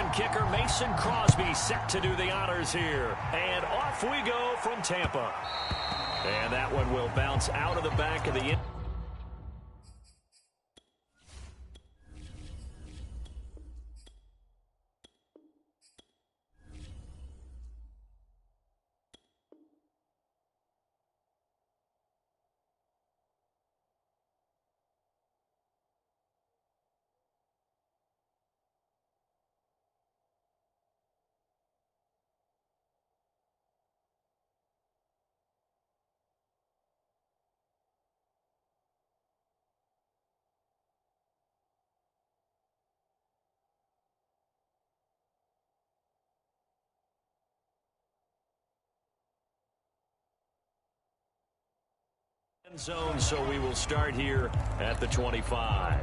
Veteran kicker Mason Crosby set to do the honors here. And off we go from Tampa. And that one will bounce out of the back of the end zone, so we will start here at the 25.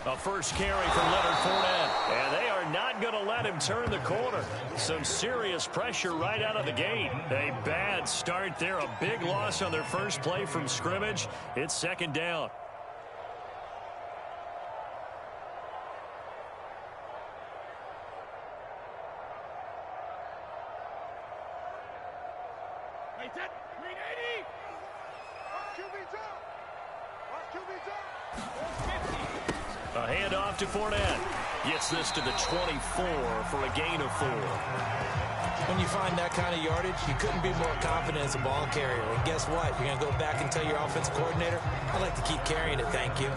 A first carry for Leonard Fournette, and they are not going to let him turn the corner. Some serious pressure right out of the gate. A bad start there, a big loss on their first play from scrimmage. It's second down. A handoff to Fournette. Gets this to the 24 for a gain of 4. When you find that kind of yardage, you couldn't be more confident as a ball carrier. And guess what? You're going to go back and tell your offensive coordinator, I'd like to keep carrying it, thank you.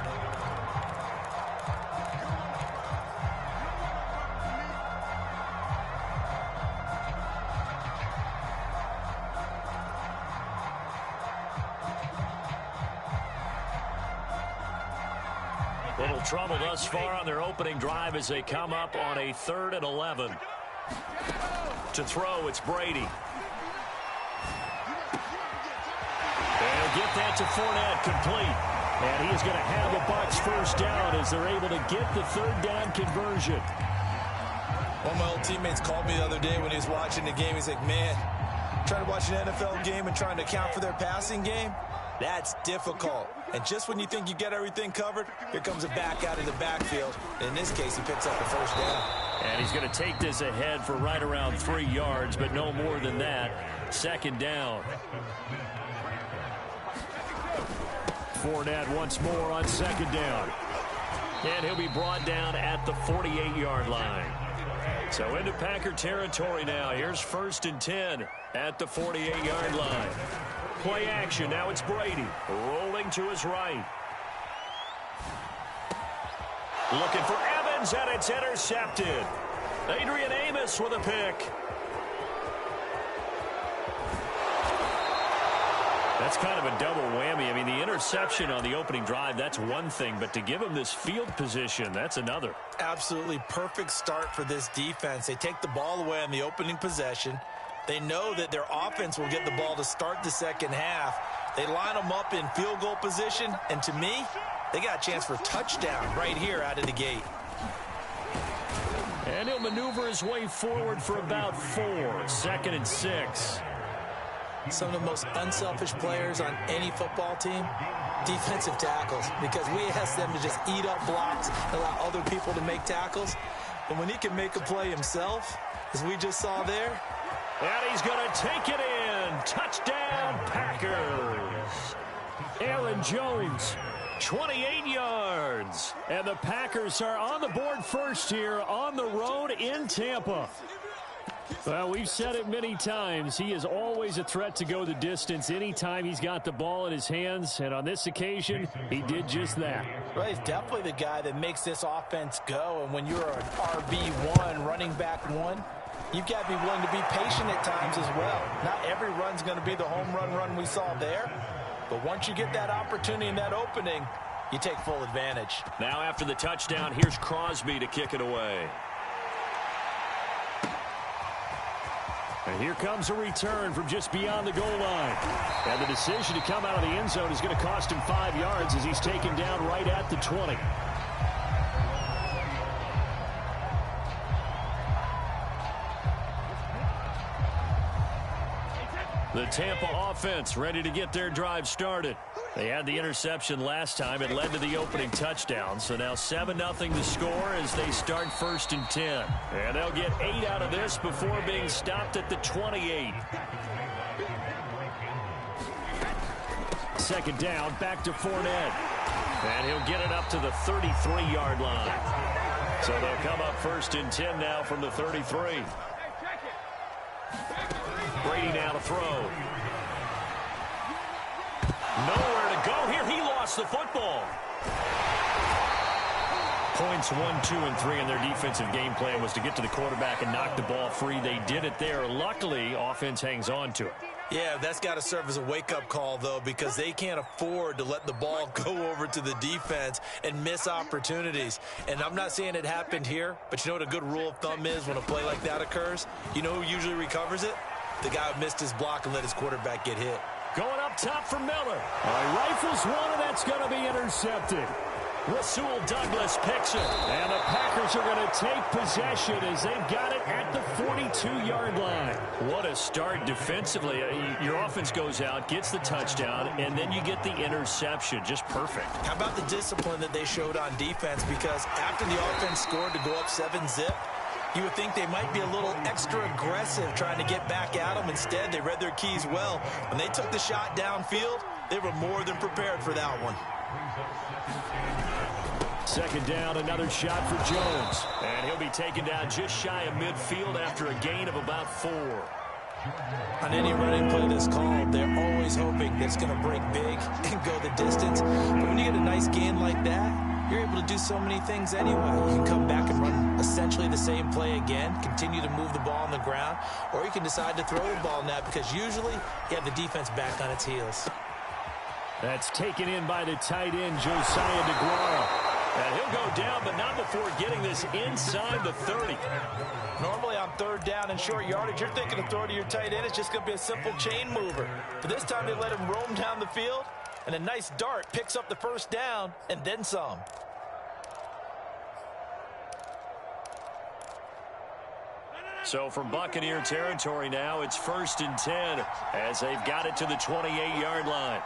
Little trouble thus far on their opening drive as they come up on a 3rd and 11. To throw, it's Brady. They'll get that to Fournette, complete. And he is going to have a Bucs first down as they're able to get the 3rd down conversion. One of my old teammates called me the other day when he was watching the game. He's like, man, trying to watch an NFL game and trying to account for their passing game? That's difficult. And just when you think you get everything covered, here comes a back out of the backfield. In this case, he picks up the first down. And he's going to take this ahead for right around 3 yards, but no more than that. Second down. Fournette once more on second down. And he'll be brought down at the 48-yard line. So into Packer territory now. Here's 1st and 10 at the 48-yard line. Play action. Now it's Brady rolling to his right. Looking for Evans, and it's intercepted. Adrian Amos with a pick. That's kind of a double whammy. I mean, the interception on the opening drive, that's one thing, but to give him this field position, that's another. Absolutely perfect start for this defense. They take the ball away on the opening possession. They know that their offense will get the ball to start the second half. They line them up in field goal position, and to me, they got a chance for touchdown right here out of the gate. And he'll maneuver his way forward for about 4. 2nd and 6. Some of the most unselfish players on any football team, defensive tackles, because we ask them to just eat up blocks, allow other people to make tackles. But when he can make a play himself, as we just saw there, and he's going to take it in. Touchdown, Packers. Aaron Jones, 28 yards. And the Packers are on the board first here on the road in Tampa. Well, we've said it many times. He is always a threat to go the distance anytime he's got the ball in his hands. And on this occasion, he did just that. Well, he's definitely the guy that makes this offense go. And when you're an RB1, running back 1, you've got to be willing to be patient at times as well. Not every run's going to be the home run we saw there. But once you get that opportunity in that opening, you take full advantage. Now after the touchdown, here's Crosby to kick it away. And here comes a return from just beyond the goal line. And the decision to come out of the end zone is going to cost him 5 yards as he's taken down right at the 20. The Tampa offense ready to get their drive started. They had the interception last time. It led to the opening touchdown. So now 7-0 the score as they start 1st and 10. And they'll get 8 out of this before being stopped at the 28. 2nd down, back to Fournette. And he'll get it up to the 33-yard line. So they'll come up 1st and 10 now from the 33. Brady now to throw. Nowhere to go here. He lost the football. Points 1, 2, and 3 in their defensive game plan was to get to the quarterback and knock the ball free. They did it there. Luckily, offense hangs on to it. Yeah, that's got to serve as a wake-up call, though, because they can't afford to let the ball go over to the defense and miss opportunities. And I'm not saying it happened here, but you know what a good rule of thumb is when a play like that occurs? You know who usually recovers it? The guy who missed his block and let his quarterback get hit. Going up top for Miller. Rifles one, and that's going to be intercepted. Rasul Douglas picks it. And the Packers are going to take possession as they've got it at the 42-yard line. What a start defensively. Your offense goes out, gets the touchdown, and then you get the interception. Just perfect. How about the discipline that they showed on defense? Because after the offense scored to go up 7-zip, you would think they might be a little extra aggressive trying to get back at them. Instead, they read their keys well. When they took the shot downfield, they were more than prepared for that one. 2nd down, another shot for Jones. And he'll be taken down just shy of midfield after a gain of about 4. On any running play that's called, they're always hoping that it's going to break big and go the distance. But when you get a nice gain like that, you're able to do so many things anyway. You can come back and run essentially the same play again, continue to move the ball on the ground, or you can decide to throw the ball now because usually you have the defense back on its heels. That's taken in by the tight end, Josiah DeGuara. And he'll go down, but not before getting this inside the 30. Normally on 3rd down and short yardage, you're thinking of throwing to your tight end. It's just going to be a simple chain mover. But this time they let him roam down the field, and a nice dart picks up the 1st down and then some. So from Buccaneer territory now, it's 1st and 10 as they've got it to the 28-yard line.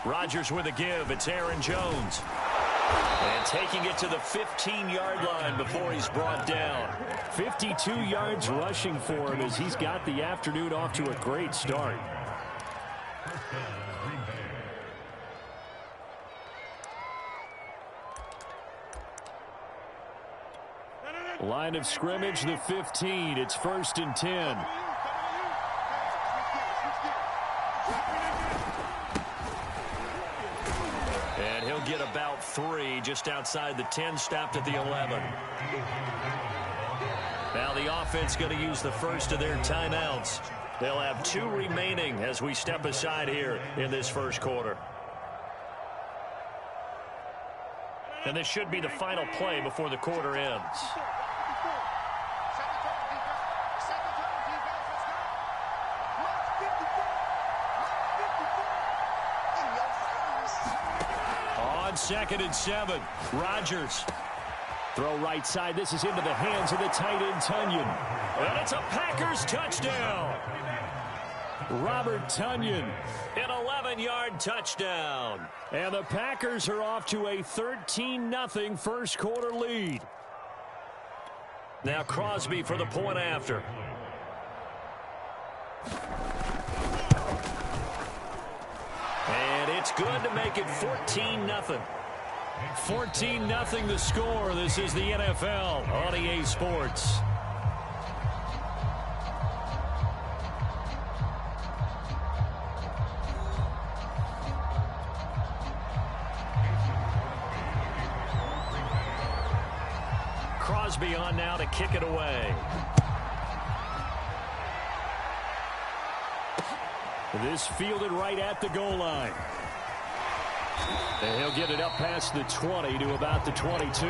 Rodgers with a give. It's Aaron Jones. And taking it to the 15-yard line before he's brought down. 52 yards rushing for him as he's got the afternoon off to a great start. Line of scrimmage, the 15. It's 1st and 10. And he'll get about 3 just outside the 10, stopped at the 11. Now the offense going to use the first of their timeouts. They'll have 2 remaining as we step aside here in this 1st quarter. And this should be the final play before the quarter ends. On 2nd and 7, Rodgers. Throw right side. This is into the hands of the tight end, Tonyan. And it's a Packers touchdown. Robert Tonyan, an 11-yard touchdown. And the Packers are off to a 13-0 1st quarter lead. Now Crosby for the point after. And it's good to make it 14-0. 14-0 the score. This is the NFL on EA Sports. Crosby on now to kick it away. This fielded right at the goal line. And he'll get it up past the 20 to about the 22.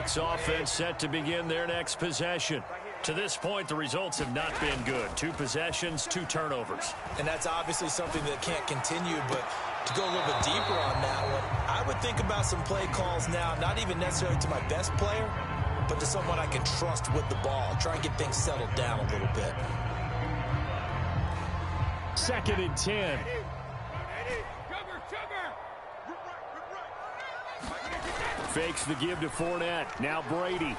Bucs offense set to begin their next possession. To this point, the results have not been good. 2 possessions, 2 turnovers. And that's obviously something that can't continue, but to go a little bit deeper on that one, I would think about some play calls now, not even necessarily to my best player, but to someone I can trust with the ball. Try and get things settled down a little bit. 2nd and 10. Fakes the give to Fournette. Now Brady.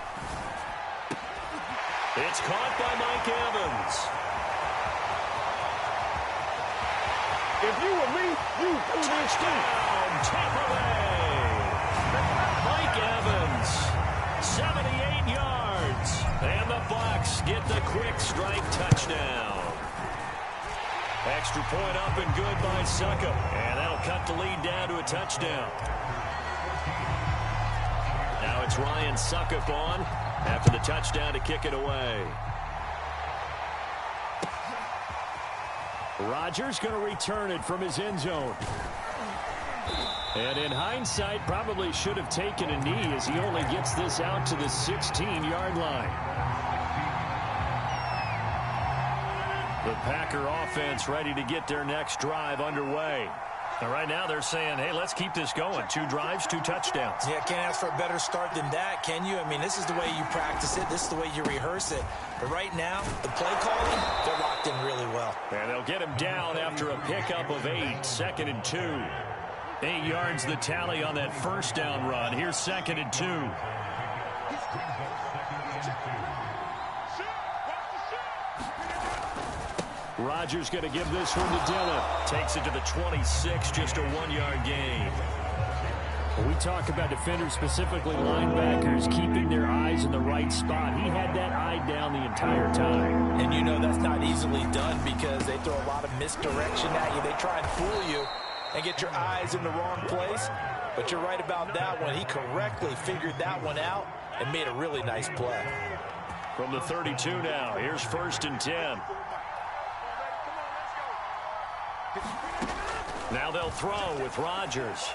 It's caught by Mike Evans. If you were me, you do this too. Tampa Bay. Mike Evans, 78 yards. And the Bucs get the quick strike touchdown. Extra point up and good by Suckup. And that'll cut the lead down to a touchdown. Now it's Ryan Suckup on after the touchdown to kick it away. Rodgers going to return it from his end zone. And in hindsight, probably should have taken a knee as he only gets this out to the 16-yard line. The Packer offense ready to get their next drive underway. And right now they're saying, hey, let's keep this going. 2 drives, 2 touchdowns. Yeah, can't ask for a better start than that, can you? I mean, this is the way you practice it. This is the way you rehearse it. But right now, the play calling, they're locked in really well. And they'll get him down after a pickup of 8. 2nd and 2. 8 yards the tally on that first down run. Here's 2nd and 2. Rodgers going to give this one to Dillon. Takes it to the 26, just a 1-yard gain. When we talk about defenders, specifically linebackers, keeping their eyes in the right spot, he had that eye down the entire time. And you know that's not easily done because they throw a lot of misdirection at you. They try and fool you and get your eyes in the wrong place. But you're right about that one. He correctly figured that one out and made a really nice play. From the 32 now, here's 1st and 10. Now they'll throw with Rodgers.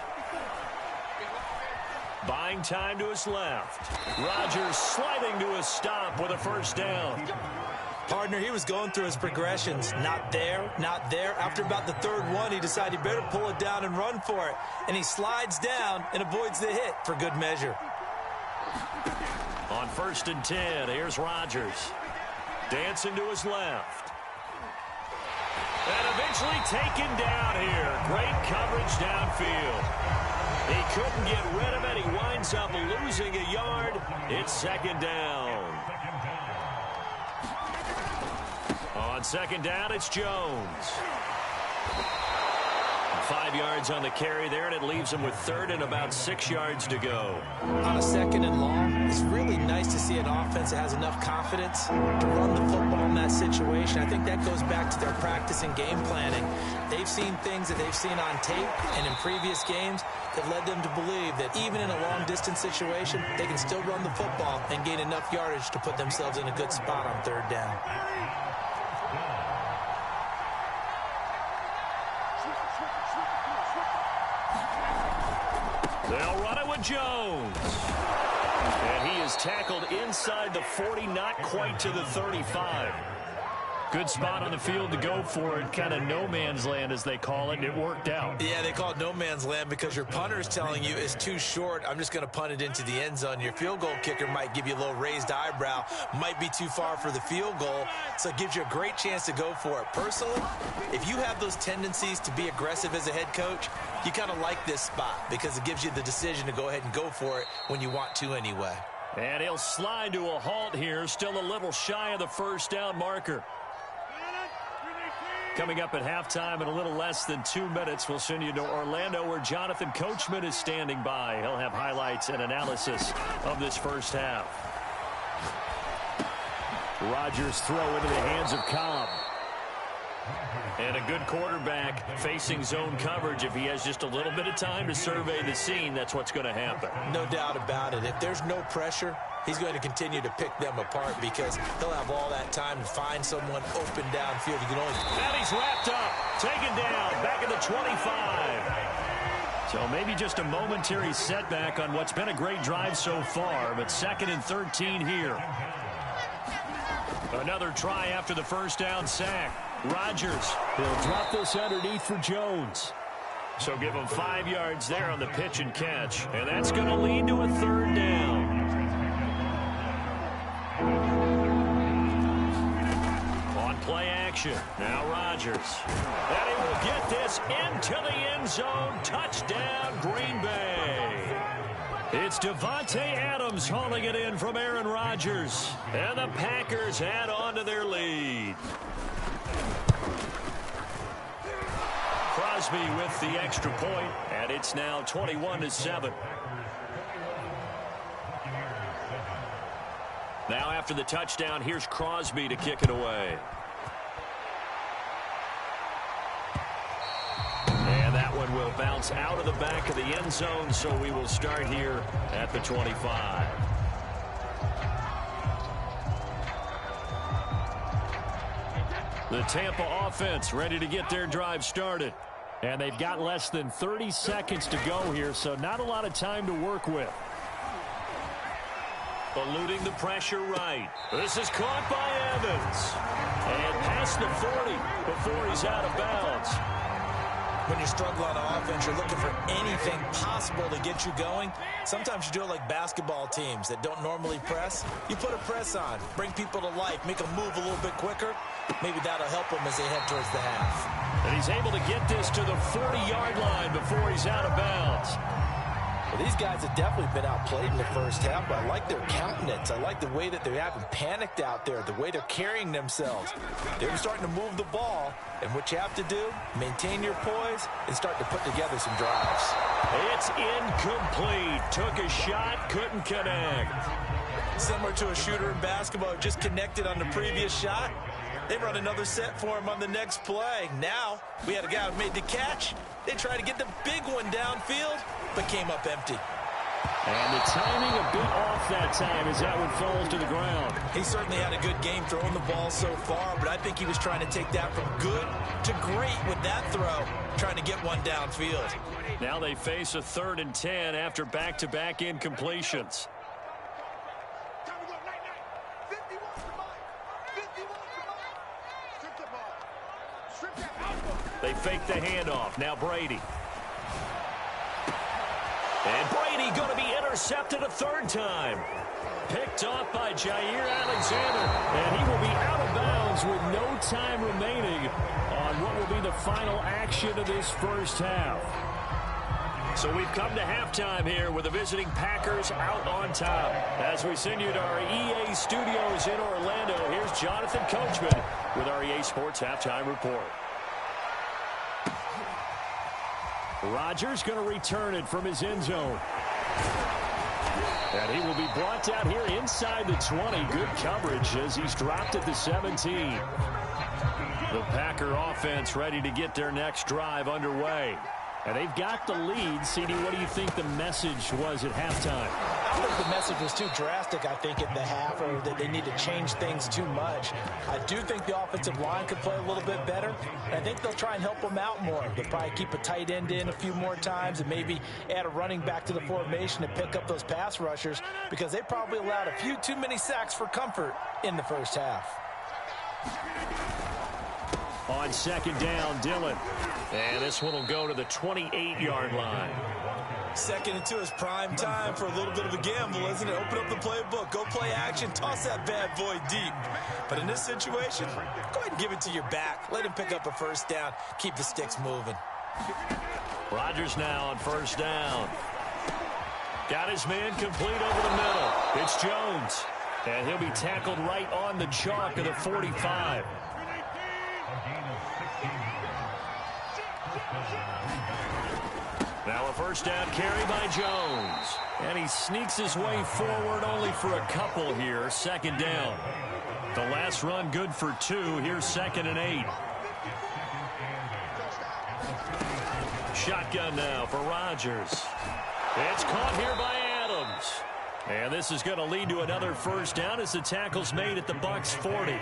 Buying time to his left. Rodgers sliding to a stop with a first down. Partner, he was going through his progressions. Not there, not there. After about the 3rd one, he decided he better pull it down and run for it. And he slides down and avoids the hit for good measure. On 1st and 10, here's Rodgers. Dancing to his left. And eventually taken down here. Great coverage downfield. He couldn't get rid of it. He winds up losing a yard. It's 2nd down. On 2nd down, it's Jones. 5 yards on the carry there, and it leaves him with 3rd and about 6 yards to go. On a 2nd and long, it's really nice to see an offense that has enough confidence to run the football in that situation. I think that goes back to their practice and game planning. They've seen things that they've seen on tape and in previous games that led them to believe that even in a long-distance situation, they can still run the football and gain enough yardage to put themselves in a good spot on 3rd down. They'll run it with Jones. And he is tackled inside the 40, not quite to the 35. Good spot on the field to go for it. Kind of no man's land, as they call it, and it worked out. Yeah, they call it no man's land because your punter is telling you it's too short. I'm just going to punt it into the end zone. Your field goal kicker might give you a little raised eyebrow. Might be too far for the field goal, so it gives you a great chance to go for it. Personally, if you have those tendencies to be aggressive as a head coach, you kind of like this spot because it gives you the decision to go ahead and go for it when you want to anyway. And he'll slide to a halt here, still a little shy of the first down marker. Coming up at halftime in a little less than 2 minutes, we'll send you to Orlando where Jonathan Coachman is standing by. He'll have highlights and analysis of this first half. Rodgers throw into the hands of Cobb. And a good quarterback facing zone coverage. If he has just a little bit of time to survey the scene, that's what's going to happen. No doubt about it. If there's no pressure, he's going to continue to pick them apart because he'll have all that time to find someone open downfield. You can only... And he's wrapped up, taken down, back at the 25. So maybe just a momentary setback on what's been a great drive so far, but 2nd and 13 here. Another try after the first down sack. Rodgers, he'll drop this underneath for Jones. So give him 5 yards there on the pitch and catch, and that's going to lead to a 3rd down. On play action, now Rodgers. And he will get this into the end zone. Touchdown, Green Bay. It's Devontae Adams hauling it in from Aaron Rodgers. And the Packers add on to their lead. Crosby with the extra point, and it's now 21-7. Now after the touchdown, here's Crosby to kick it away. And that one will bounce out of the back of the end zone, so we will start here at the 25. The Tampa offense ready to get their drive started. And they've got less than 30 seconds to go here, so not a lot of time to work with. Eluding the pressure right. This is caught by Evans. And past the 40 before he's out of bounds. When you struggle on offense, you're looking for anything possible to get you going. Sometimes you do it like basketball teams that don't normally press. You put a press on, bring people to life, make them move a little bit quicker. Maybe that'll help them as they head towards the half. And he's able to get this to the 40-yard line before he's out of bounds. Well, these guys have definitely been outplayed in the first half, but I like their countenance. I like the way that they haven't panicked out there, the way they're carrying themselves. They're starting to move the ball, and what you have to do, maintain your poise and start to put together some drives. It's incomplete. Took a shot, couldn't connect. Similar to a shooter in basketball who just connected on the previous shot. They run another set for him on the next play. Now, we had a guy who made the catch. They tried to get the big one downfield, but came up empty. And the timing a bit off that time as that one falls to the ground. He certainly had a good game throwing the ball so far, but I think he was trying to take that from good to great with that throw, trying to get one downfield. Now they face a 3rd and 10 after back-to-back incompletions. They fake the handoff. Now Brady. And Brady going to be intercepted a 3rd time. Picked off by Jair Alexander. And he will be out of bounds with no time remaining on what will be the final action of this first half. So we've come to halftime here with the visiting Packers out on top. As we send you to our EA studios in Orlando, here's Jonathan Coachman with our EA Sports Halftime Report. Rodgers going to return it from his end zone. And he will be brought down here inside the 20. Good coverage as he's dropped at the 17. The Packer offense ready to get their next drive underway. And they've got the lead. CD, what do you think the message was at halftime? I don't think the message was too drastic, I think, at the half, or that they need to change things too much. I do think the offensive line could play a little bit better. And I think they'll try and help them out more. They'll probably keep a tight end in a few more times and maybe add a running back to the formation to pick up those pass rushers, because they probably allowed a few too many sacks for comfort in the first half. On 2nd down, Dillon. And this one will go to the 28-yard line. 2nd and 2 is prime time for a little bit of a gamble, isn't it? Open up the playbook, go play action, toss that bad boy deep. But in this situation, go ahead and give it to your back. Let him pick up a first down. Keep the sticks moving. Rodgers now on 1st down. Got his man complete over the middle. It's Jones. And he'll be tackled right on the chalk of the 45. Now a 1st down carry by Jones. And he sneaks his way forward only for a couple here. 2nd down. The last run good for 2. Here's 2nd and 8. Shotgun now for Rodgers. It's caught here by Adams. And this is going to lead to another 1st down as the tackle's made at the Bucs 40.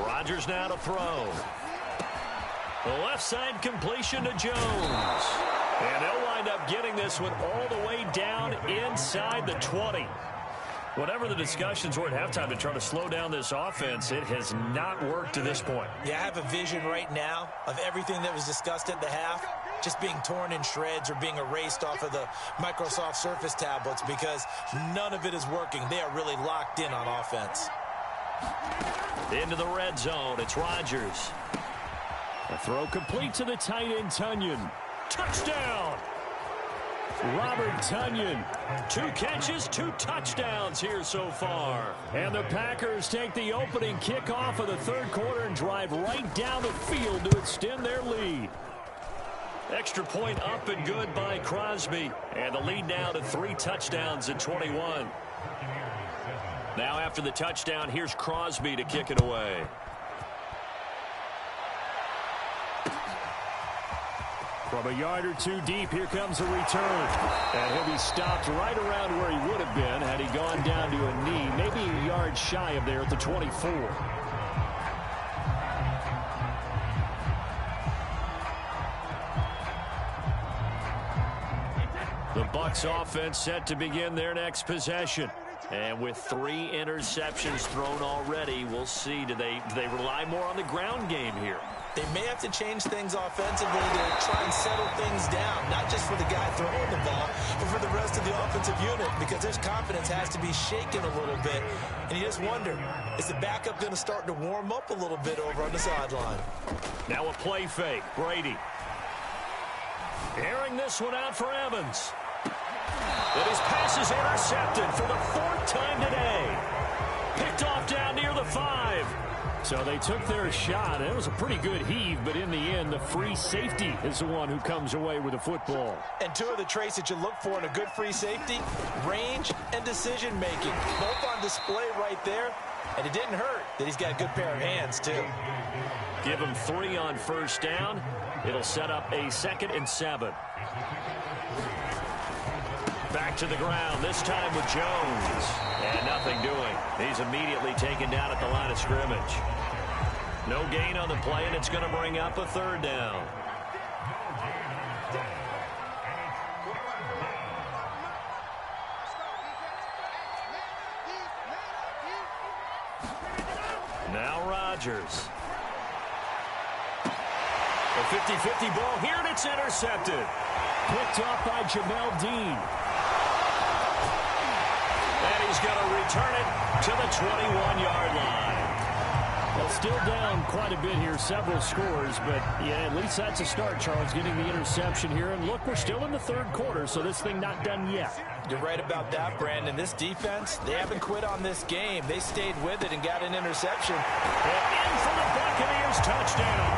Rodgers now to throw. The left side completion to Jones. And they'll wind up getting this one all the way down inside the 20. Whatever the discussions were at halftime to try to slow down this offense, it has not worked to this point. Yeah, I have a vision right now of everything that was discussed at the half just being torn in shreds or being erased off of the Microsoft Surface tablets because none of it is working. They are really locked in on offense. Into the red zone, it's Rodgers. A throw complete to the tight end, Tunyon. Touchdown! Robert Tunyon. 2 catches, 2 touchdowns here so far. And the Packers take the opening kickoff of the third quarter and drive right down the field to extend their lead. Extra point up and good by Crosby. And the lead now to 3 touchdowns at 21. Now after the touchdown, here's Crosby to kick it away. From a yard or 2 deep, here comes a return. And he'll be stopped right around where he would have been had he gone down to a knee, maybe a yard shy of there at the 24. The Bucs offense set to begin their next possession. And with 3 interceptions thrown already, we'll see. Do they rely more on the ground game here? They may have to change things offensively to try and settle things down, not just for the guy throwing the ball, but for the rest of the offensive unit, because his confidence has to be shaken a little bit. And you just wonder, is the backup going to start to warm up a little bit over on the sideline? Now a play fake. Brady. Airing this one out for Evans. But his pass is intercepted for the 4th time today. Picked off down near the 5. So they took their shot. It was a pretty good heave, but in the end, the free safety is the one who comes away with the football. And 2 of the traits that you look for in a good free safety, range and decision-making. Both on display right there. And it didn't hurt that he's got a good pair of hands, too. Give him 3 on first down. It'll set up a 2nd and 7. Back to the ground, this time with Jones. And nothing doing. He's immediately taken down at the line of scrimmage. No gain on the play, and it's going to bring up a 3rd down. Now Rodgers. A 50-50 ball here, and it's intercepted. Picked off by Jamel Dean. And he's going to return it to the 21-yard line. Well, still down quite a bit here, several scores, but yeah, at least that's a start, Charles, getting the interception here. And look, we're still in the 3rd quarter, so this thing not done yet. You're right about that, Brandon. This defense, they haven't quit on this game. They stayed with it and got an interception. And in for the Buccaneers touchdown.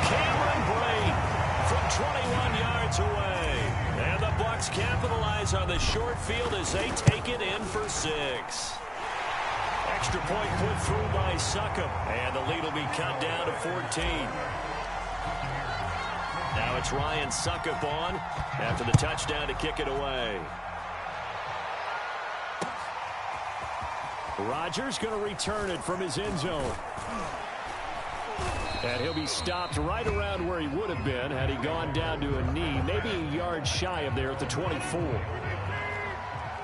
Cameron Brate from 21 yards away. And the Bucs capitalize on the short field as they take it in for 6. Extra point put through by Succop. And the lead will be cut down to 14. Now it's Ryan Succop on after the touchdown to kick it away. Rodgers going to return it from his end zone. And he'll be stopped right around where he would have been had he gone down to a knee, maybe a yard shy of there at the 24.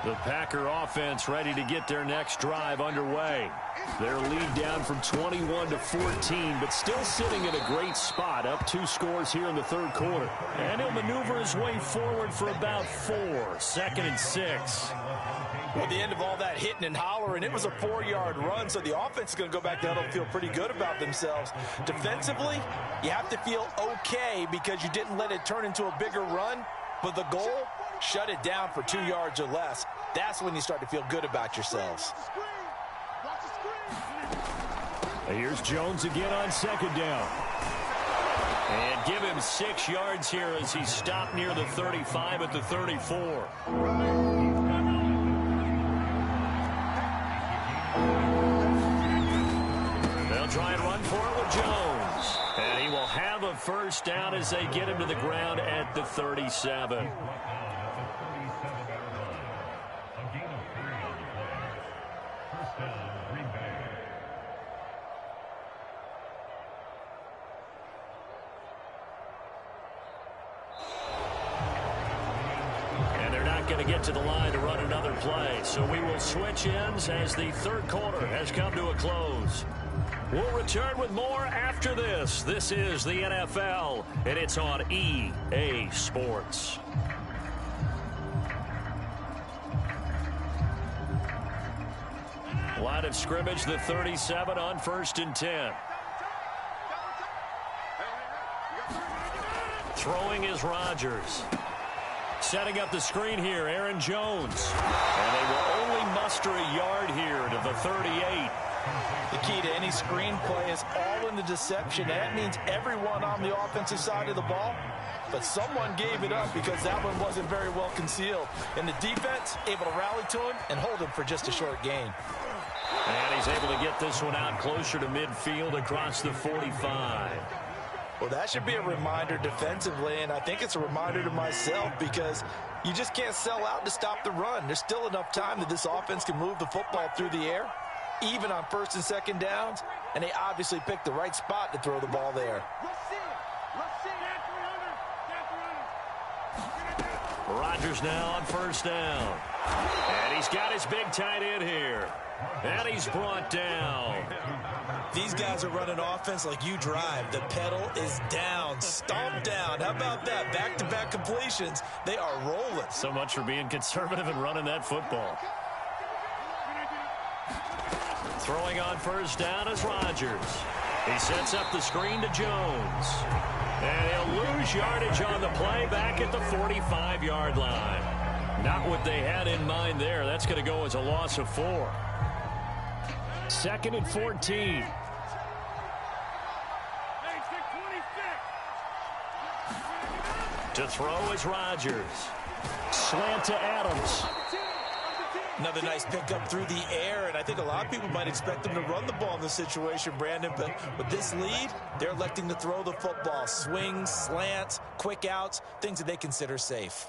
The Packer offense ready to get their next drive underway. Their lead down from 21 to 14, but still sitting in a great spot, up 2 scores here in the 3rd quarter. And he'll maneuver his way forward for about 4, 2nd and 6. Well, the end of all that hitting and hollering, it was a 4-yard run, so the offense is going to go back down and feel pretty good about themselves. Defensively, you have to feel okay because you didn't let it turn into a bigger run, but the goal, shut it down for 2 yards or less. That's when you start to feel good about yourselves. Here's Jones again on 2nd down. And give him 6 yards here as he's stopped near the 35 at the 34. They'll try and run for it with Jones. And he will have a 1st down as they get him to the ground at the 37. And they're not going to get to the line to run another play. So we will switch ends as the third quarter has come to a close. We'll return with more after this. This is the NFL, and it's on EA Sports. Line of scrimmage, the 37 on 1st and 10. Throwing is Rodgers. Setting up the screen here, Aaron Jones. And they will only muster a yard here to the 38. The key to any screen play is all in the deception. That means everyone on the offensive side of the ball, but someone gave it up because that one wasn't very well concealed. And the defense able to rally to him and hold him for just a short gain. And he's able to get this one out closer to midfield across the 45. Well, that should be a reminder defensively, and I think it's a reminder to myself because you just can't sell out to stop the run. There's still enough time that this offense can move the football through the air, even on 1st and 2nd downs, and they obviously picked the right spot to throw the ball there. Rodgers now on 1st down. And he's got his big tight end here. And he's brought down. These guys are running offense like you drive. The pedal is down, stomped down. How about that? Back-to-back completions. They are rolling. So much for being conservative and running that football. Throwing on 1st down is Rodgers. He sets up the screen to Jones. And he'll lose yardage on the play back at the 45-yard line. Not what they had in mind there. That's going to go as a loss of 4. 2nd and 14. To throw is Rodgers. Slant to Adams. Another nice pickup through the air, and I think a lot of people might expect them to run the ball in this situation, Brandon, but with this lead, they're electing to throw the football. Swings, slants, quick outs, things that they consider safe.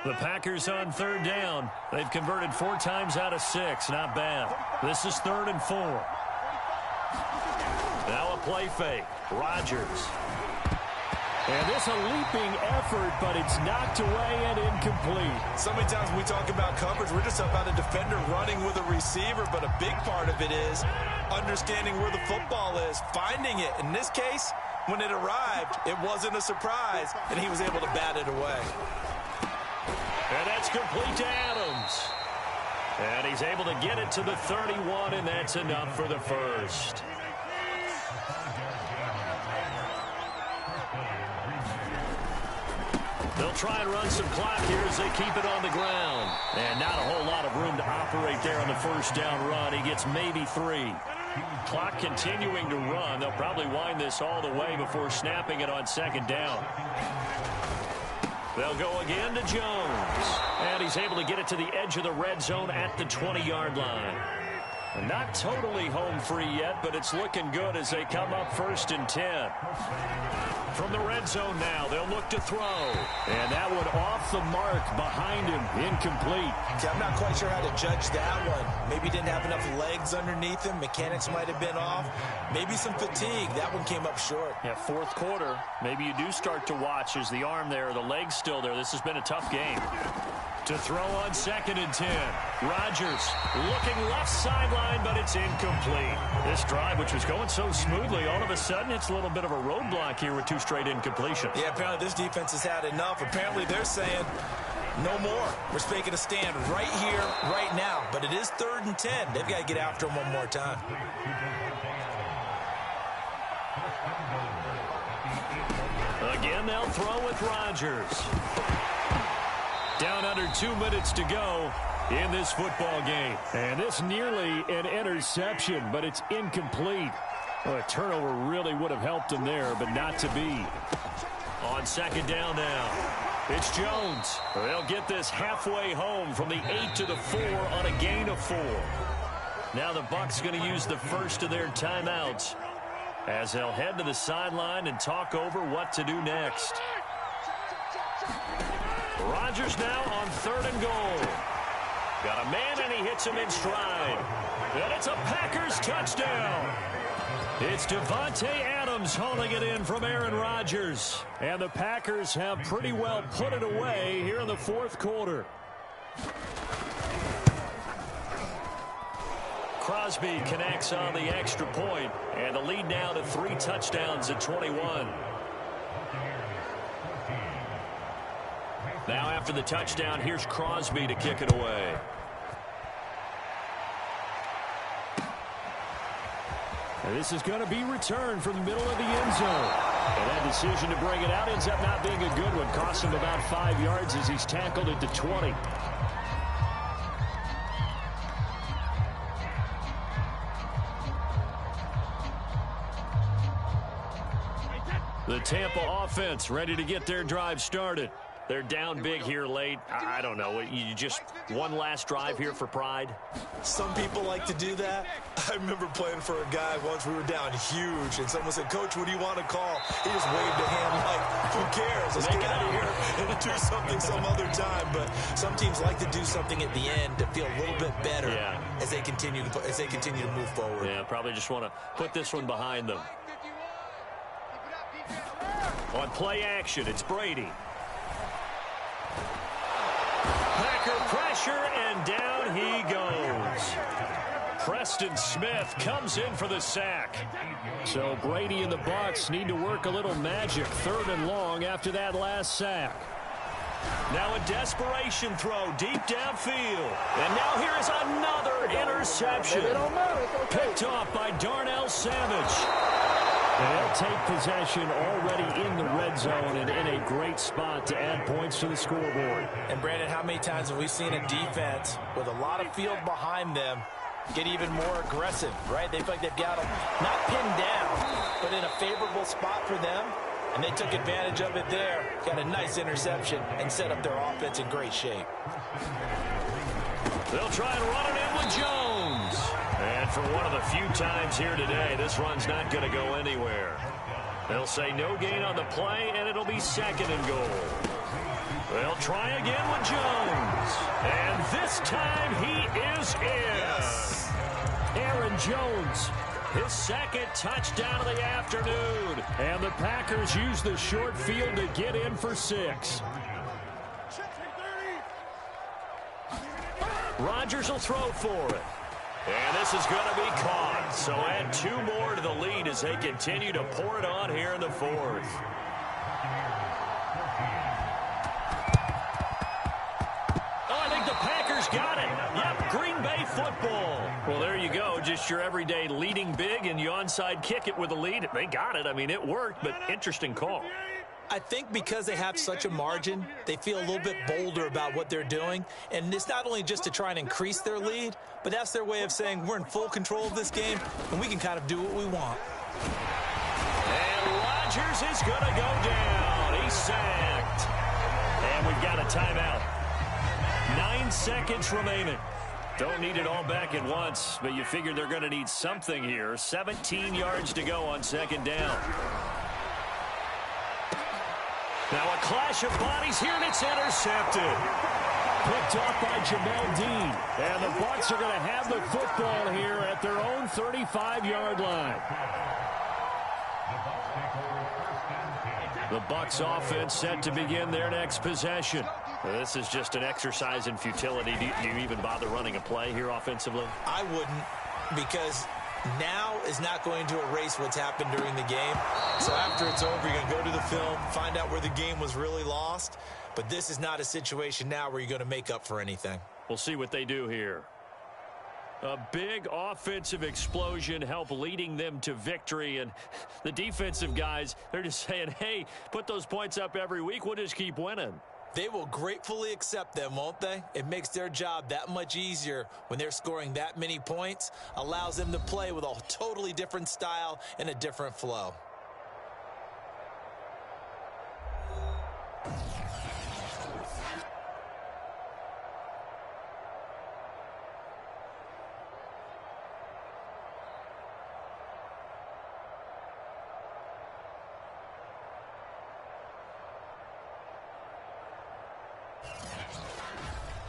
The Packers on 3rd down. They've converted 4 times out of 6. Not bad. This is 3rd and 4. Now a play fake. Rodgers. And this a leaping effort, but it's knocked away and incomplete. So many times when we talk about coverage, we're just about a defender running with a receiver, but a big part of it is understanding where the football is, finding it. In this case, when it arrived, it wasn't a surprise, and he was able to bat it away. And that's complete to Adams. And he's able to get it to the 31, and that's enough for the first. They'll try and run some clock here as they keep it on the ground. And not a whole lot of room to operate there on the 1st down run. He gets maybe 3. Clock continuing to run. They'll probably wind this all the way before snapping it on 2nd down. They'll go again to Jones. And he's able to get it to the edge of the red zone at the 20-yard line. Not totally home free yet, but it's looking good as they come up 1st and 10. From the red zone now, they'll look to throw. And that one off the mark behind him, incomplete. See, I'm not quite sure how to judge that one. Maybe he didn't have enough legs underneath him. Mechanics might have been off. Maybe some fatigue. That one came up short. Yeah, 4th quarter. Maybe you do start to watch as the arm there, the leg's still there. This has been a tough game. To throw on 2nd and 10. Rodgers looking left sideline, but it's incomplete. This drive, which was going so smoothly, all of a sudden it's a little bit of a roadblock here with 2 straight incompletions. Yeah, apparently this defense has had enough. Apparently they're saying no more. We're making a stand right here, right now. But it is 3rd and 10. They've got to get after him one more time. Again, they'll throw with Rodgers. Down under 2 minutes to go in this football game. And this nearly an interception, but it's incomplete. Well, a turnover really would have helped him there, but not to be. On 2nd down now, it's Jones. They'll get this halfway home from the 8 to the 4 on a gain of 4. Now the Bucs going to use the first of their timeouts as they'll head to the sideline and talk over what to do next. Rodgers now on 3rd and goal. Got a man, and he hits him in stride. And it's a Packers touchdown. It's Devontae Adams hauling it in from Aaron Rodgers. And the Packers have pretty well put it away here in the fourth quarter. Crosby connects on the extra point, and the lead now to 3 touchdowns at 21. Now after the touchdown, here's Crosby to kick it away. And this is going to be returned from the middle of the end zone. And that decision to bring it out ends up not being a good one. Cost him about 5 yards as he's tackled at the 20. The Tampa offense ready to get their drive started. They're down big here late. I don't know. You just one last drive here for pride? Some people like to do that. I remember playing for a guy once. We were down huge, and someone said, "Coach, what do you want to call?" He just waved a hand like, "Who cares? Let's get out of here and do something some other time." But some teams like to do something at the end to feel a little bit better as they continue to move forward. Yeah, probably just want to put this one behind them. On play action, it's Brady. Packer pressure, and down he goes. Preston Smith comes in for the sack. So Brady and the Bucs need to work a little magic, 3rd and long after that last sack. Now a desperation throw deep downfield. And now here is another interception. Picked off by Darnell Savage. And they'll take possession already in the red zone and in a great spot to add points to the scoreboard. And, Brandon, how many times have we seen a defense with a lot of field behind them get even more aggressive, right? They feel like they've got them not pinned down, but in a favorable spot for them. And they took advantage of it there. Got a nice interception and set up their offense in great shape. They'll try and run it in with Jones. And for one of the few times here today, this run's not going to go anywhere. They'll say no gain on the play, and it'll be 2nd and goal. They'll try again with Jones. And this time he is in. Yes. Aaron Jones, his 2nd touchdown of the afternoon. And the Packers use the short field to get in for 6. Rodgers will throw for it. And this is going to be caught. So add 2 more to the lead as they continue to pour it on here in the 4th. Oh, I think the Packers got it. Yep, Green Bay football. Well, there you go. Just your everyday leading big, and you onside kick it with a lead. They got it. I mean, it worked, but interesting call. I think because they have such a margin, they feel a little bit bolder about what they're doing. And it's not only just to try and increase their lead, but that's their way of saying we're in full control of this game, and we can kind of do what we want. And Rodgers is going to go down. He's sacked. And we've got a timeout. 9 seconds remaining. Don't need it all back at once, but you figure they're going to need something here. 17 yards to go on 2nd down. Now a clash of bodies here, and it's intercepted. Picked off by Jamel Dean. And the Bucs are going to have the football here at their own 35-yard line. The Bucs offense set to begin their next possession. This is just an exercise in futility. Do you even bother running a play here offensively? I wouldn't, because now is not going to erase what's happened during the game. So after it's over, you're going to go to the film, find out where the game was really lost. But this is not a situation now where you're going to make up for anything. We'll see what they do here. A big offensive explosion helped leading them to victory. And the defensive guys, they're just saying, hey, put those points up every week. We'll just keep winning. They will gratefully accept them, won't they? It makes their job that much easier when they're scoring that many points. Allows them to play with a totally different style and a different flow.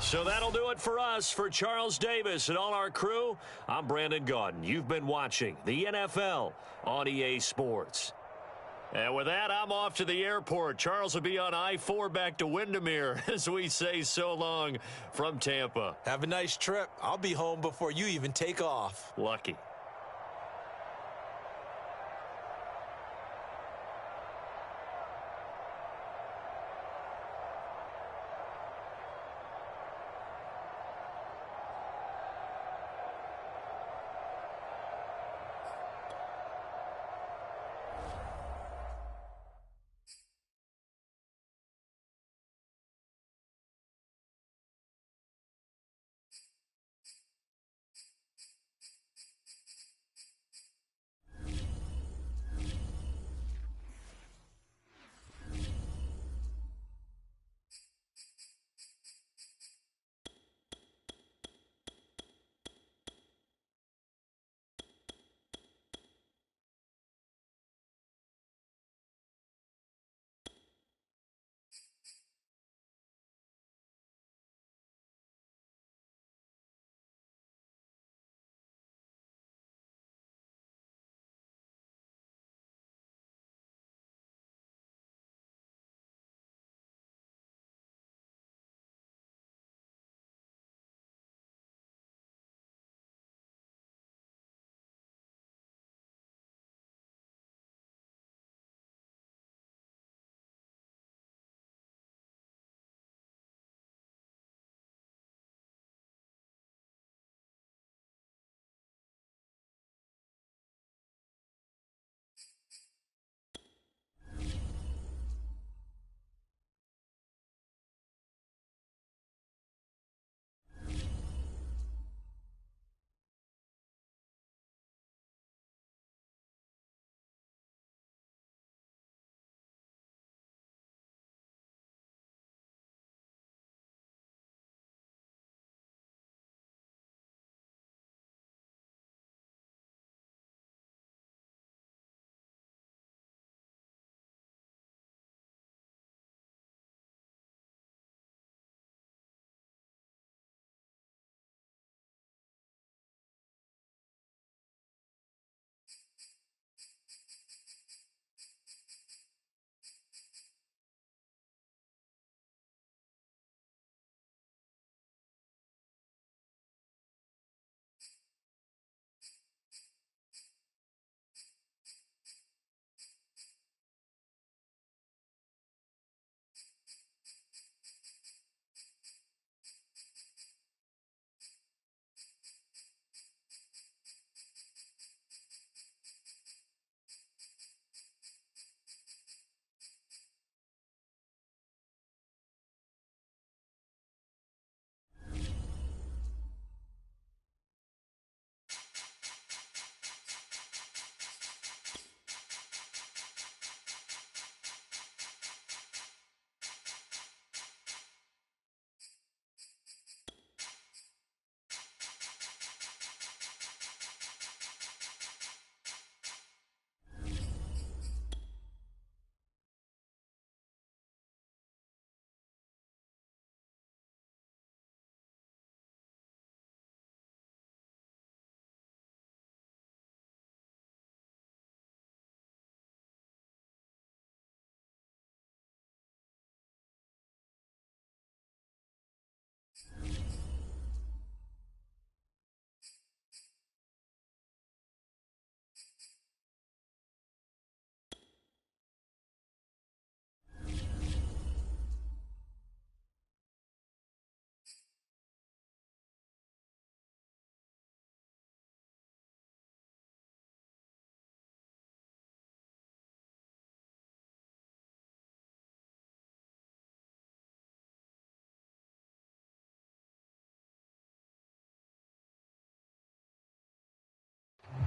So that'll do it for us. For Charles Davis and all our crew, I'm Brandon Gaudin. You've been watching the NFL on EA Sports. And with that, I'm off to the airport. Charles will be on I-4 back to Windermere as we say so long from Tampa. Have a nice trip. I'll be home before you even take off. Lucky.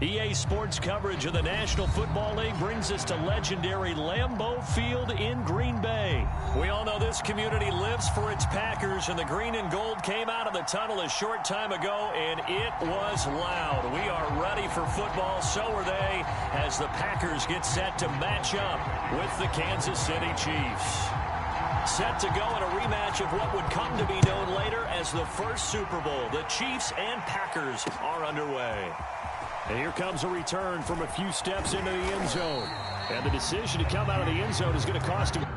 EA Sports coverage of the National Football League brings us to legendary Lambeau Field in Green Bay. We all know this community lives for its Packers, and the green and gold came out of the tunnel a short time ago, and it was loud. We are ready for football, so are they, as the Packers get set to match up with the Kansas City Chiefs. Set to go in a rematch of what would come to be known later as the first Super Bowl. The Chiefs and Packers are underway. And here comes a return from a few steps into the end zone. And the decision to come out of the end zone is going to cost him.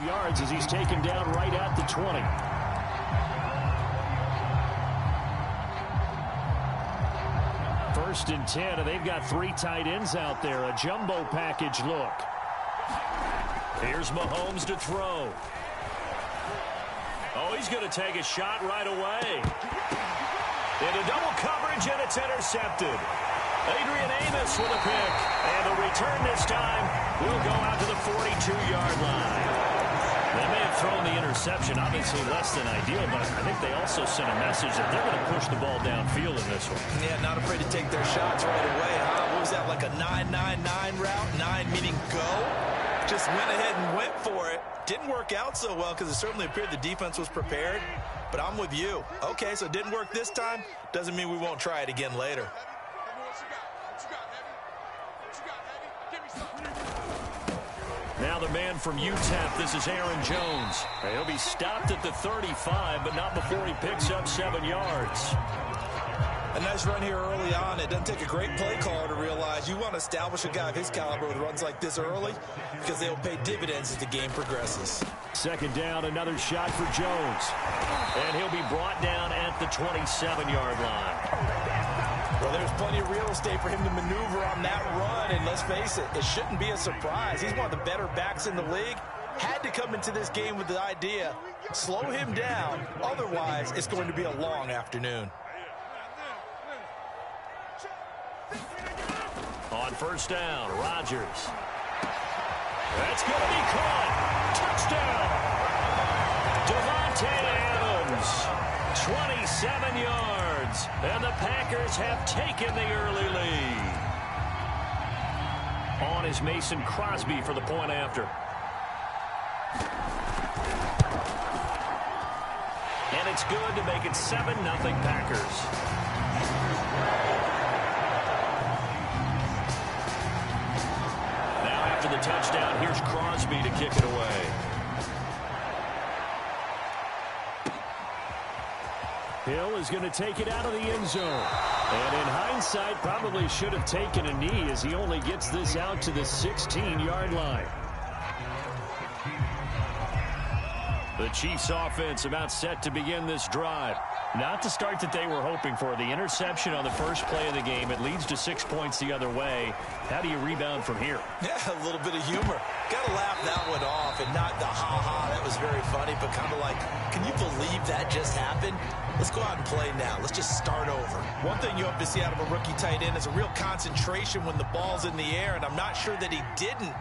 yards as he's taken down right at the 20. 1st and 10, and they've got 3 tight ends out there. A jumbo package look. Here's Mahomes to throw. Oh, he's going to take a shot right away. Into double coverage, and it's intercepted. Adrian Amos with a pick. And the return this time will go out to the 42-yard line. They may have thrown the interception, obviously less than ideal, but I think they also sent a message that they're going to push the ball downfield in this one. Yeah, not afraid to take their shots right away, huh? What was that, like a 9-9-9 route? 9 meaning go? Just went ahead and went for it. Didn't work out so well because it certainly appeared the defense was prepared. But I'm with you. Okay, so it didn't work this time. Doesn't mean we won't try it again later. Now the man from UTEP, this is Aaron Jones. He'll be stopped at the 35, but not before he picks up 7 yards. A nice run here early on. It doesn't take a great play caller to realize you want to establish a guy of his caliber with runs like this early because they'll pay dividends as the game progresses. 2nd down, another shot for Jones. And he'll be brought down at the 27-yard line. Well, there's plenty of real estate for him to maneuver on that run, and let's face it, it shouldn't be a surprise. He's one of the better backs in the league. Had to come into this game with the idea, slow him down, otherwise it's going to be a long afternoon. On 1st down, Rodgers. That's going to be caught. Touchdown. Devontae Adams, 27 yards. And the Packers have taken the early lead. On is Mason Crosby for the point after. And it's good to make it 7-0 Packers. The touchdown. Here's Crosby to kick it away. Hill is going to take it out of the end zone. And in hindsight, probably should have taken a knee as he only gets this out to the 16-yard line. The Chiefs offense about set to begin this drive. Not the start that they were hoping for. The interception on the first play of the game. It leads to 6 points the other way. How do you rebound from here? Yeah, a little bit of humor. Got to laugh that one off and not the ha-ha. That was very funny, but kind of like, can you believe that just happened? Let's go out and play now. Let's just start over. One thing you hope to see out of a rookie tight end is a real concentration when the ball's in the air, and I'm not sure that he didn't,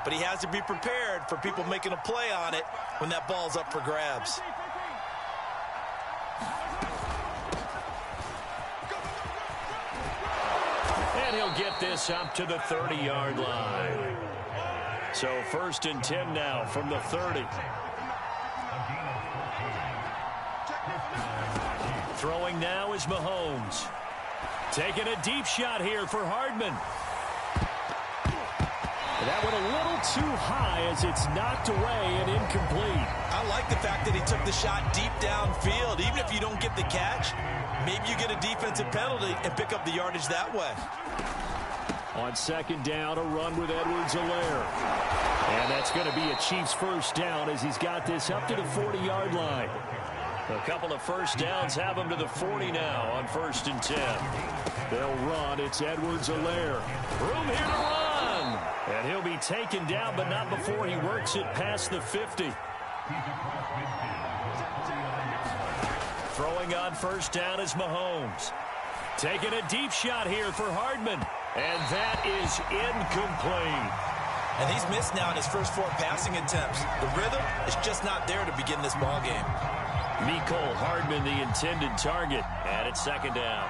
but he has to be prepared for people making a play on it when that ball's up for grabs. And he'll get this up to the 30-yard line. So 1st and 10 now from the 30. Throwing now is Mahomes. Taking a deep shot here for Hardman. That went a little too high as it's knocked away and incomplete. I like the fact that he took the shot deep downfield. Even if you don't get the catch, maybe you get a defensive penalty and pick up the yardage that way. On 2nd down, a run with Edwards-Helaire. And that's going to be a Chiefs 1st down as he's got this up to the 40-yard line. A couple of 1st downs have him to the 40 now on 1st and 10. They'll run. It's Edwards-Helaire. Room here to run. And he'll be taken down, but not before he works it past the 50. Throwing on 1st down is Mahomes. Taking a deep shot here for Hardman. And that is incomplete. And he's missed now in his first 4 passing attempts. The rhythm is just not there to begin this ball game. Mecole Hardman, the intended target. And it's 2nd down.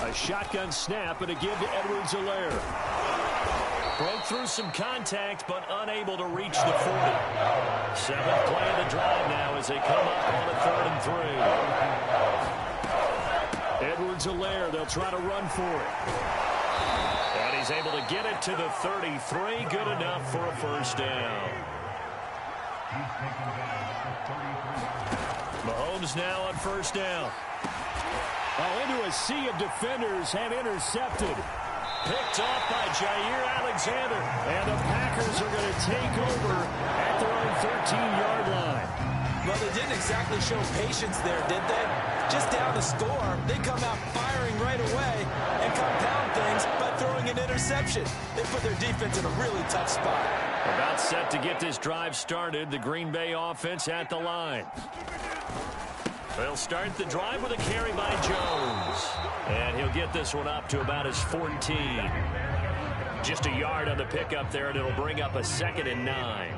A shotgun snap and a give to Edwards-Helaire. Broke through some contact, but unable to reach the 40. 7th play of the drive now as they come up on a 3rd and 3. Edwards-Helaire, they'll try to run for it. And he's able to get it to the 33. Good enough for a 1st down. Mahomes now on 1st down. Oh, into a sea of defenders and intercepted. Picked off by Jair Alexander. And the Packers are going to take over at their own 13-yard line. Well, they didn't exactly show patience there, did they? Just down the score, they come out firing right away and compound things by throwing an interception. They put their defense in a really tough spot. About set to get this drive started, the Green Bay offense at the line. They'll start the drive with a carry by Jones. And he'll get this one up to about his 14. Just a yard on the pickup there, and it'll bring up a 2nd and 9.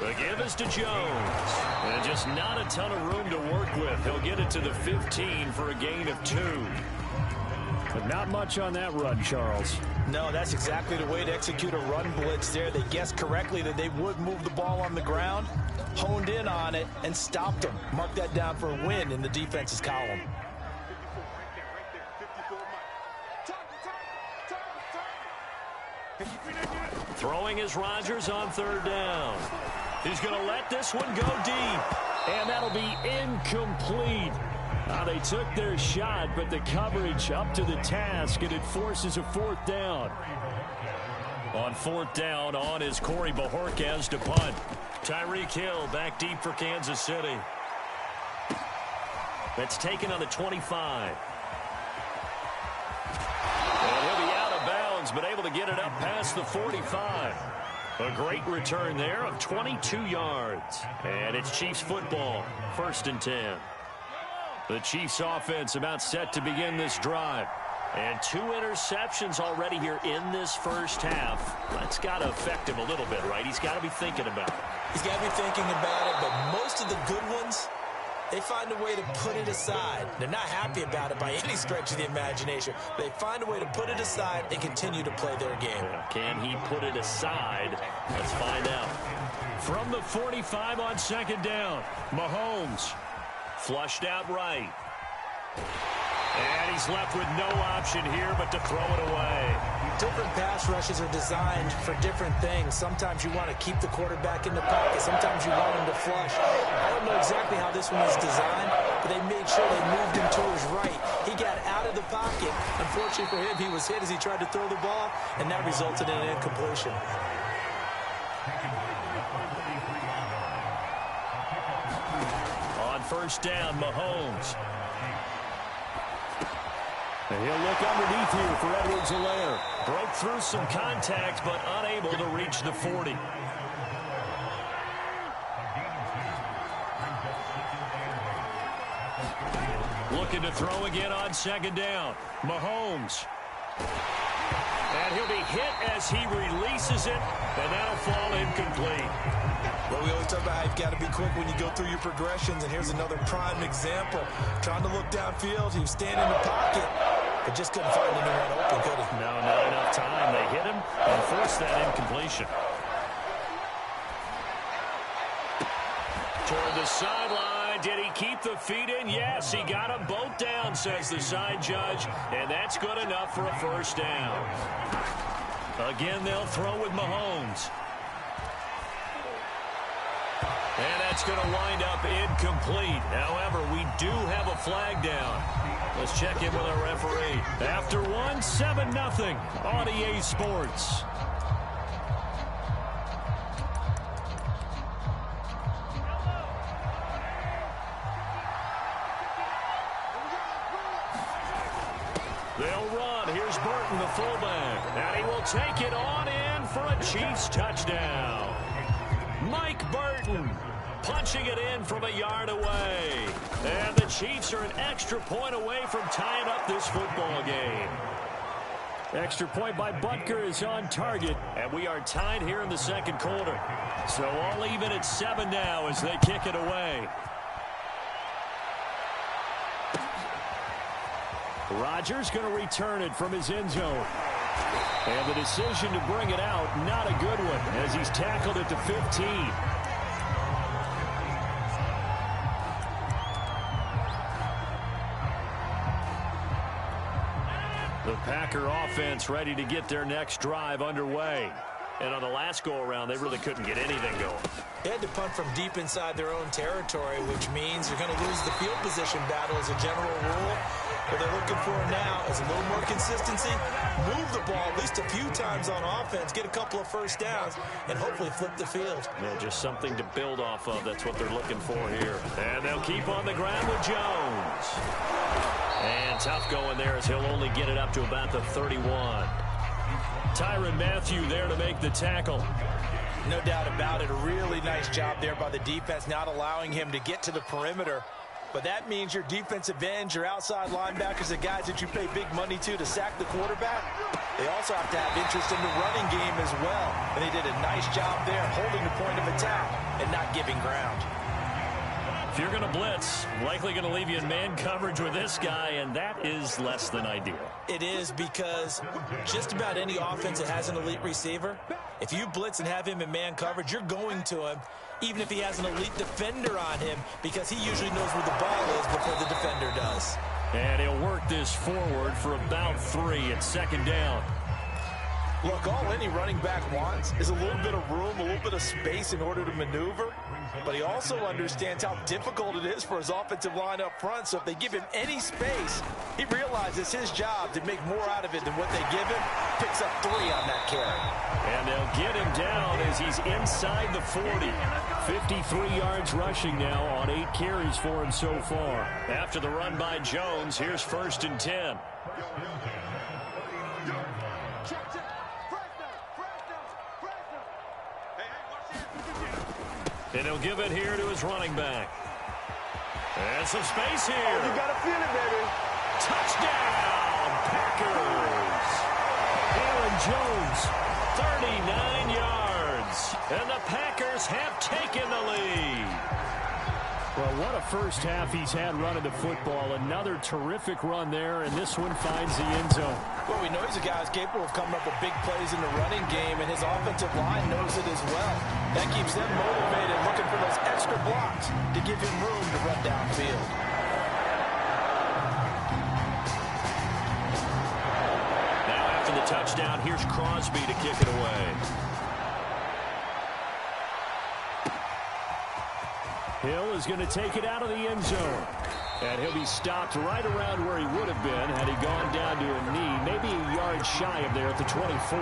The give is to Jones. And just not a ton of room to work with. He'll get it to the 15 for a gain of 2. But not much on that run, Charles. No, that's exactly the way to execute a run blitz there. They guessed correctly that they would move the ball on the ground, honed in on it, and stopped them. Mark that down for a win in the defense's column. Throwing is Rodgers on 3rd down. He's going to let this one go deep. And that'll be incomplete. They took their shot, but the coverage up to the task, and it forces a 4th down. On 4th down, on is Corey Bojorquez to punt. Tyreek Hill back deep for Kansas City. That's taken on the 25. And he'll be out of bounds, but able to get it up past the 45. A great return there of 22 yards. And it's Chiefs football, 1st and 10. The Chiefs offense about set to begin this drive. And 2 interceptions already here in this first half. That's got to affect him a little bit, right? He's got to be thinking about it. He's got to be thinking about it, but most of the good ones, they find a way to put it aside. They're not happy about it by any stretch of the imagination. They find a way to put it aside and continue to play their game. Can he put it aside? Let's find out. From the 45 on 2nd down, Mahomes. Flushed out right. And he's left with no option here but to throw it away. Different pass rushes are designed for different things. Sometimes you want to keep the quarterback in the pocket. Sometimes you want him to flush. I don't know exactly how this one was designed, but they made sure they moved him to his right. He got out of the pocket. Unfortunately for him, he was hit as he tried to throw the ball, and that resulted in an incompletion. On 1st down, Mahomes. And he'll look underneath here for Edwards-Helaire. Broke through some contact, but unable to reach the 40. Looking to throw again on 2nd down. Mahomes. And he'll be hit as he releases it, and that'll fall incomplete. Well, we always talk about how you've got to be quick when you go through your progressions, and here's another prime example. Trying to look downfield, he was standing in the pocket, but just couldn't find anyone open, could he? No, not enough time. They hit him and forced that incompletion. Toward the sideline. Did he keep the feet in? Yes, he got them both down, says the side judge, and that's good enough for a 1st down. Again, they'll throw with Mahomes. And that's going to wind up incomplete. However, we do have a flag down. Let's check in with our referee. After one, 7-0 on EA Sports. They'll run. Here's Burton, the fullback. And he will take it on in for a Chiefs touchdown. Mike Burton punching it in from a yard away. And the Chiefs are an extra point away from tying up this football game. Extra point by Butker is on target. And we are tied here in the 2nd quarter. So all even at 7 now as they kick it away. Rodgers going to return it from his end zone. And the decision to bring it out, not a good one, as he's tackled at the 15. The Packer offense ready to get their next drive underway. And on the last go-around, they really couldn't get anything going. They had to punt from deep inside their own territory, which means you're going to lose the field position battle as a general rule. What they're looking for now is a little more consistency, move the ball at least a few times on offense, get a couple of first downs, and hopefully flip the field. Yeah, just something to build off of. That's what they're looking for here. And they'll keep on the ground with Jones. And tough going there as he'll only get it up to about the 31. Tyrann Mathieu there to make the tackle. No doubt about it. A really nice job there by the defense, not allowing him to get to the perimeter. But that means your defensive ends, your outside linebackers, the guys that you pay big money to sack the quarterback, they also have to have interest in the running game as well. And they did a nice job there, holding the point of attack and not giving ground. If you're going to blitz, likely going to leave you in man coverage with this guy, and that is less than ideal. It is, because just about any offense that has an elite receiver, if you blitz and have him in man coverage, you're going to him, even if he has an elite defender on him, because he usually knows where the ball is before the defender does. And he'll work this forward for about 3 at second down. Look, all any running back wants is a little bit of room, a little bit of space in order to maneuver. But he also understands how difficult it is for his offensive line up front. So if they give him any space, he realizes his job to make more out of it than what they give him. Picks up 3 on that carry. And they'll get him down as he's inside the 40. 53 yards rushing now on 8 carries for him so far. After the run by Jones, here's 1st and 10. And he'll give it here to his running back. And some space here. Oh, you got to feel it, baby. Touchdown, Packers. Aaron Jones, 39 yards. And the Packers have taken the lead. Well, what a first half he's had running the football. Another terrific run there, and this one finds the end zone. Well, we know he's a guy who's capable of coming up with big plays in the running game, and his offensive line knows it as well. That keeps them motivated, looking for those extra blocks to give him room to run downfield. Now after the touchdown, here's Crosby to kick it away. Hill is going to take it out of the end zone. And he'll be stopped right around where he would have been had he gone down to a knee, maybe a yard shy of there at the 24.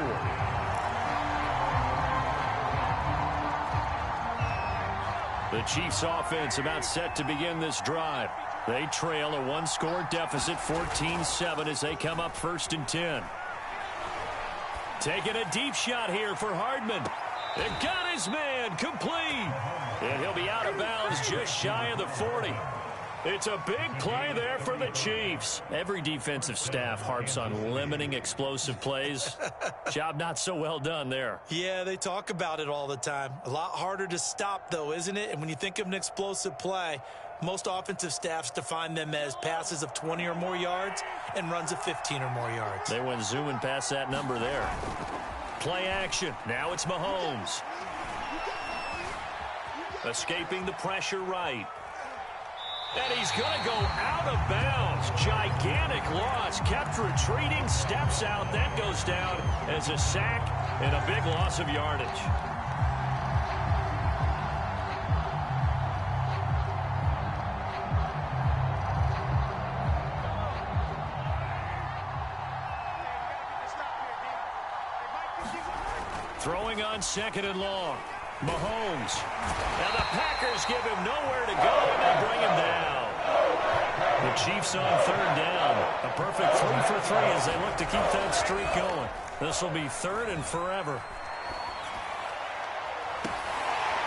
The Chiefs offense about set to begin this drive. They trail a 1-score deficit, 14-7, as they come up 1st and 10. Taking a deep shot here for Hardman. They've got his man complete. And he'll be out of bounds just shy of the 40. It's a big play there for the Chiefs. Every defensive staff harps on limiting explosive plays. Job not so well done there. Yeah, they talk about it all the time. A lot harder to stop, though, isn't it? And when you think of an explosive play, most offensive staffs define them as passes of 20 or more yards and runs of 15 or more yards. They went zooming past that number there. Play action. Now it's Mahomes. Escaping the pressure right. And he's going to go out of bounds. Gigantic loss. Kept retreating. Steps out. That goes down as a sack and a big loss of yardage. Throwing on 2nd and long. Mahomes. Now the Packers give him nowhere to go, and they bring him down. The Chiefs on 3rd down. A perfect 3 for 3 as they look to keep that streak going. This will be 3rd and forever.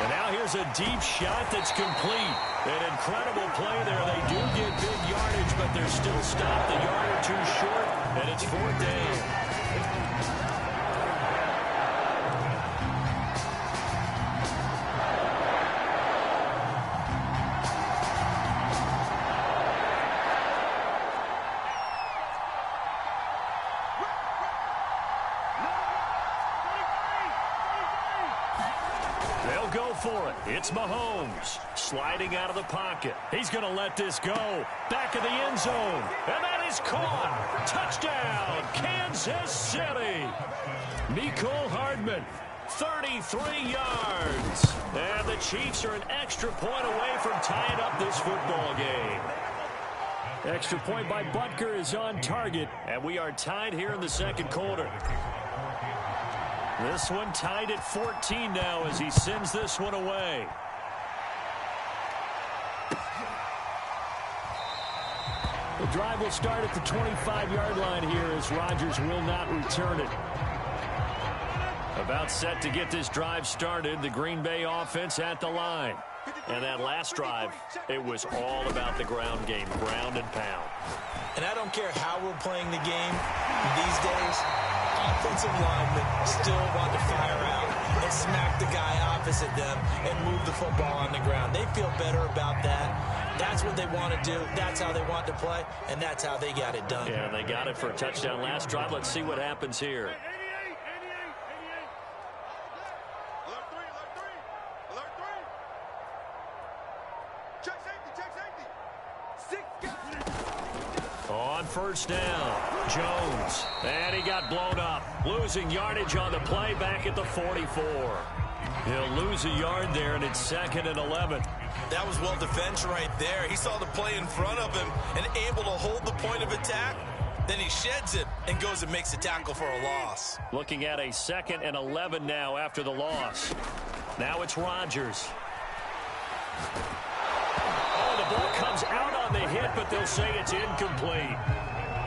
And now here's a deep shot that's complete. An incredible play there. They do get big yardage, but they're still stopped a yard or 2 short, and it's 4th down. For it. It's Mahomes sliding out of the pocket. He's going to let this go. Back of the end zone. And that is caught. Touchdown, Kansas City. Mecole Hardman, 33 yards. And the Chiefs are an extra point away from tying up this football game. Extra point by Butker is on target, and we are tied here in the second quarter. This one tied at 14 now as he sends this one away. The drive will start at the 25-yard line here as Rodgers will not return it. About set to get this drive started, the Green Bay offense at the line. And that last drive, it was all about the ground game, ground and pound. And I don't care how we're playing the game these days, offensive linemen still want to fire out and smack the guy opposite them and move the football on the ground. They feel better about that. That's what they want to do. That's how they want to play, and that's how they got it done. Yeah, they got it for a touchdown last drive. Let's see what happens here. On first down, Jones, and he got blown up, losing yardage on the play back at the 44. He'll lose a yard there, and it's 2nd and 11. That was well defense right there. He saw the play in front of him and able to hold the point of attack. Then he sheds it and goes and makes a tackle for a loss. Looking at a 2nd and 11 now after the loss. Now it's Rodgers. Oh, the ball comes out on the hit, but they'll say it's incomplete.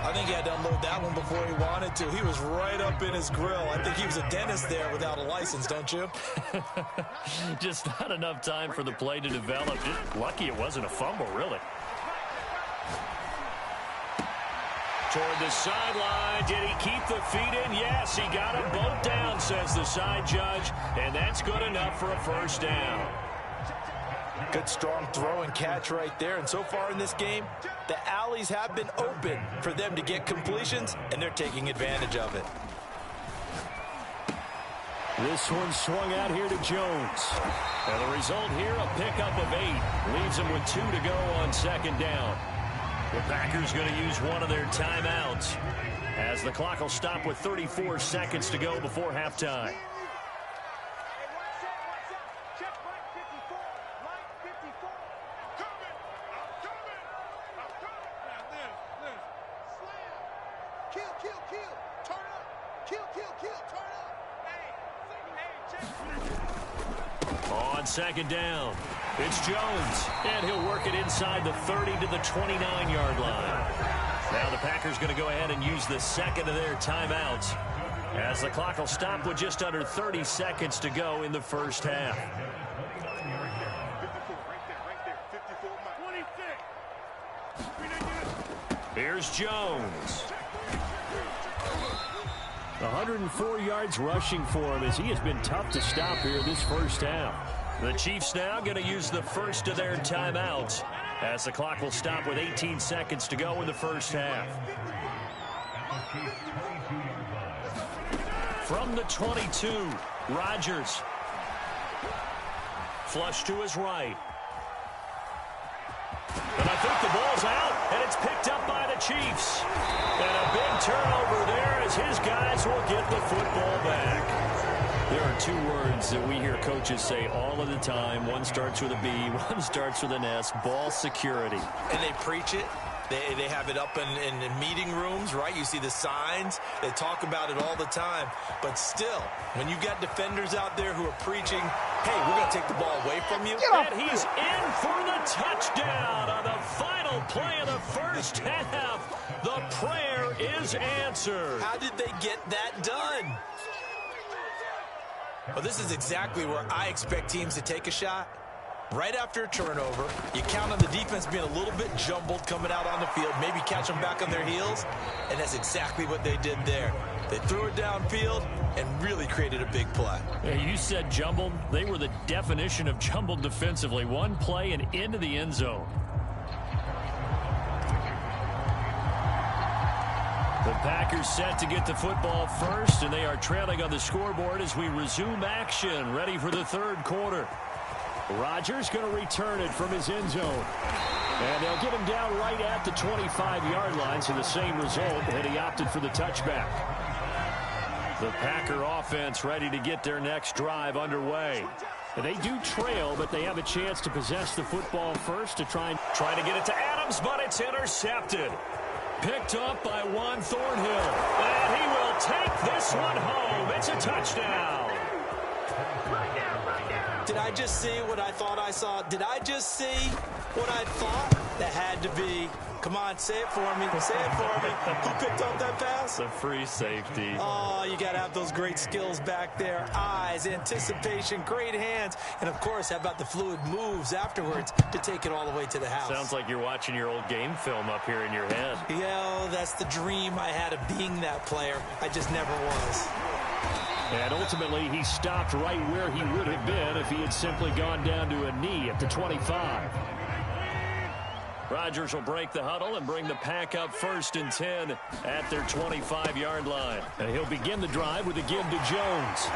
I think he had to unload that one before he wanted to. He was right up in his grill. I think he was a dentist there without a license, don't you? Just not enough time for the play to develop. Lucky it wasn't a fumble, really. Toward the sideline. Did he keep the feet in? Yes, he got them both down, says the side judge. And that's good enough for a first down. Good strong throw and catch right there. And so far in this game, the alleys have been open for them to get completions, and they're taking advantage of it. This one swung out here to Jones. And the result here, a pickup of 8. Leaves him with 2 to go on 2nd down. The Packers going to use one of their timeouts as the clock will stop with 34 seconds to go before halftime. On 2nd down, it's Jones, and he'll work it inside the 30 to the 29-yard line. Now the Packers going to go ahead and use the 2nd of their timeouts as the clock will stop with just under 30 seconds to go in the first half. Here's Jones. 104 yards rushing for him as he has been tough to stop here this first half. The Chiefs now going to use the first of their timeouts as the clock will stop with 18 seconds to go in the first half. From the 22, Rodgers. Flush to his right. And I think the ball's out, and it's picked up by the Chiefs. And a big turnover there as his guys will get the football back. There are 2 words that we hear coaches say all of the time. One starts with a B, one starts with an S, ball security. And they preach it. They have it up in meeting rooms, right? You see the signs. They talk about it all the time. But still, when you got defenders out there who are preaching, hey, we're going to take the ball away from you. And he's in for the touchdown on the final play of the first half. The prayer is answered. How did they get that done? Well, this is exactly where I expect teams to take a shot. Right after a turnover, you count on the defense being a little bit jumbled coming out on the field, maybe catch them back on their heels, and that's exactly what they did there. They threw it downfield and really created a big play. Yeah, you said jumbled. They were the definition of jumbled defensively. One play and into the end zone. The Packers set to get the football first, and they are trailing on the scoreboard as we resume action, ready for the third quarter. Rodgers going to return it from his end zone. And they'll get him down right at the 25-yard line, so the same result, and he opted for the touchback. The Packer offense ready to get their next drive underway. They do trail, but they have a chance to possess the football first to try to get it to Adams, but it's intercepted. Picked up by Juan Thornhill. And he will take this one home. It's a touchdown. Did I just see what I thought I saw? Did I just see what I thought? That had to be. Come on, say it for me. Say it for me. Who picked up that pass? The free safety. Oh, you got to have those great skills back there. Eyes, anticipation, great hands. And, of course, how about the fluid moves afterwards to take it all the way to the house? Sounds like you're watching your old game film up here in your head. Yeah, that's the dream I had of being that player. I just never was. And ultimately, he stopped right where he would have been if he had simply gone down to a knee at the 25. Rodgers will break the huddle and bring the Pack up 1st and 10 at their 25-yard line. And he'll begin the drive with a give to Jones.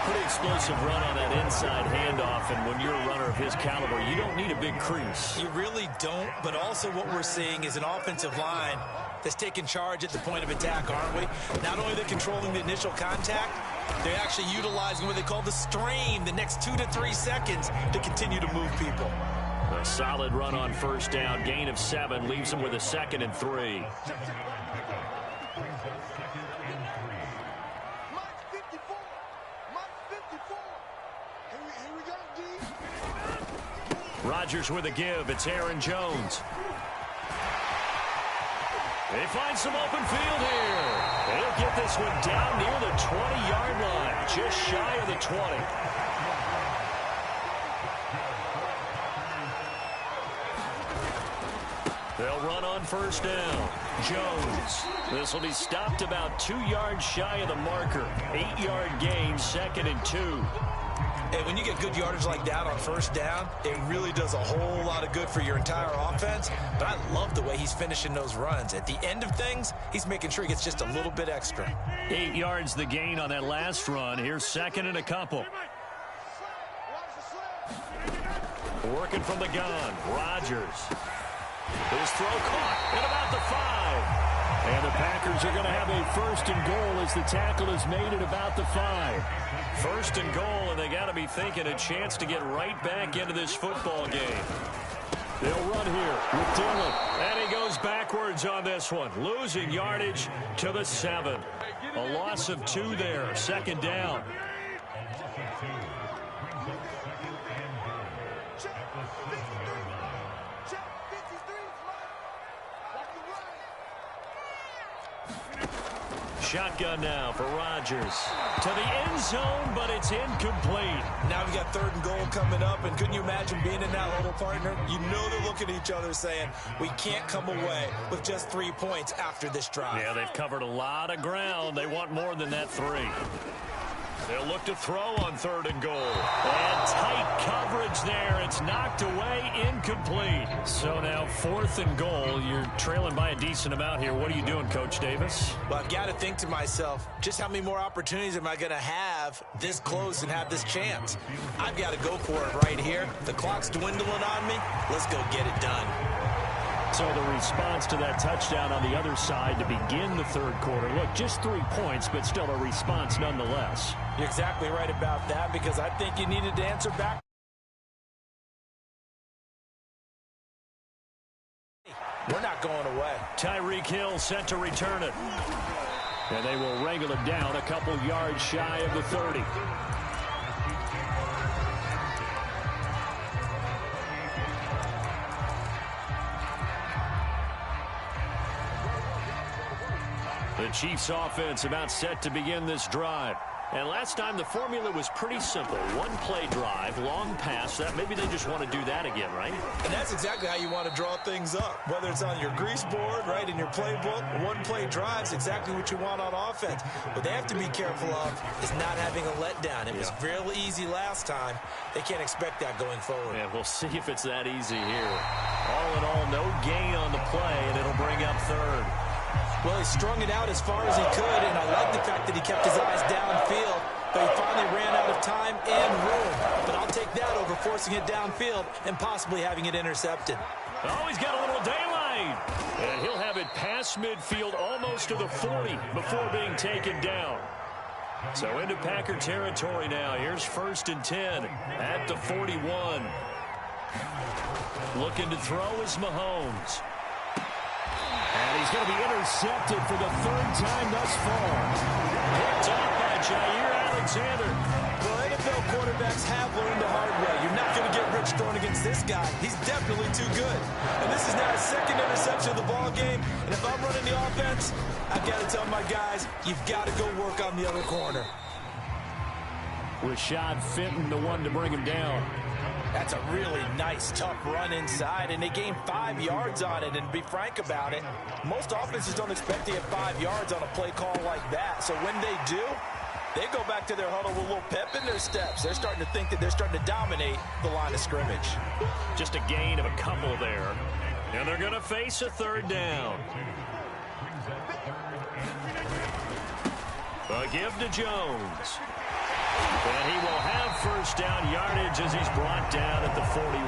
Pretty explosive run on that inside handoff, and when you're a runner of his caliber, you don't need a big crease. You really don't, but also what we're seeing is an offensive line that's taking charge at the point of attack, aren't we? Not only are they controlling the initial contact, they're actually utilizing what they call the strain, the next 2 to 3 seconds to continue to move people. A solid run on 1st down, gain of 7, leaves them with a 2nd and 3. Rodgers with a give. It's Aaron Jones. They find some open field here. They'll get this one down near the 20-yard line, just shy of the 20. They'll run on 1st down. Jones. This will be stopped about 2 yards shy of the marker. 8-yard gain, 2nd and 2. Hey, when you get good yardage like that on 1st down, it really does a whole lot of good for your entire offense. But I love the way he's finishing those runs. At the end of things, he's making sure he gets just a little bit extra. 8 yards the gain on that last run. Here's 2nd and a couple. Working from the gun. Rodgers. His throw caught at about the 5. And the Packers are going to have a 1st and goal as the tackle is made at about the 5. 1st and goal, and they got to be thinking a chance to get right back into this football game. They'll run here with Dillon. And he goes backwards on this one, losing yardage to the 7. A loss of 2 there, 2nd down. Shotgun now for Rodgers. To the end zone, but it's incomplete. Now we got 3rd and goal coming up, and couldn't you imagine being in that little partner? You know they're looking at each other saying, we can't come away with just 3 points after this drive. Yeah, they've covered a lot of ground. They want more than that 3. They'll look to throw on 3rd and goal. And tight coverage there. It's knocked away, incomplete. So now 4th and goal. You're trailing by a decent amount here. What are you doing, Coach Davis? Well, I've got to think to myself, just how many more opportunities am I going to have this close and have this chance? I've got to go for it right here. The clock's dwindling on me. Let's go get it done. So the response to that touchdown on the other side to begin the 3rd quarter. Look, just 3 points, but still a response nonetheless. You're exactly right about that, because I think you needed to answer back. We're not going away. Tyreek Hill set to return it. And they will wrangle it down a couple yards shy of the 30. The Chiefs offense about set to begin this drive. And last time the formula was pretty simple. 1-play drive, long pass. That maybe they just want to do that again, right? And that's exactly how you want to draw things up. Whether it's on your grease board, right, in your playbook, 1-play drive's exactly what you want on offense. What they have to be careful of is not having a letdown. It was real easy last time. They can't expect that going forward. Yeah, we'll see if it's that easy here. All in all, no gain on the play, and it'll bring up 3rd. Well, he strung it out as far as he could, and I like the fact that he kept his eyes downfield, but he finally ran out of time and room. But I'll take that over forcing it downfield and possibly having it intercepted. Oh, he's got a little daylight. made. And he'll have it past midfield almost to the 40 before being taken down. So into Packer territory now. Here's 1st and 10 at the 41. Looking to throw is Mahomes. And he's going to be intercepted for the 3rd time thus far. Picked off by Jair Alexander. Well, NFL quarterbacks have learned the hard way. You're not going to get rich throwing against this guy. He's definitely too good. And this is now his 2nd interception of the ball game. And if I'm running the offense, I've got to tell my guys, you've got to go work on the other corner. Rashad Fenton, the one to bring him down. That's a really nice, tough run inside, and they gained 5 yards on it. And to be frank about it, most offenses don't expect to get 5 yards on a play call like that. So when they do, they go back to their huddle with a little pep in their steps. They're starting to think that they're starting to dominate the line of scrimmage. Just a gain of a couple there. And they're going to face a 3rd down. A give to Jones. And he will have 1st down yardage as he's brought down at the 41.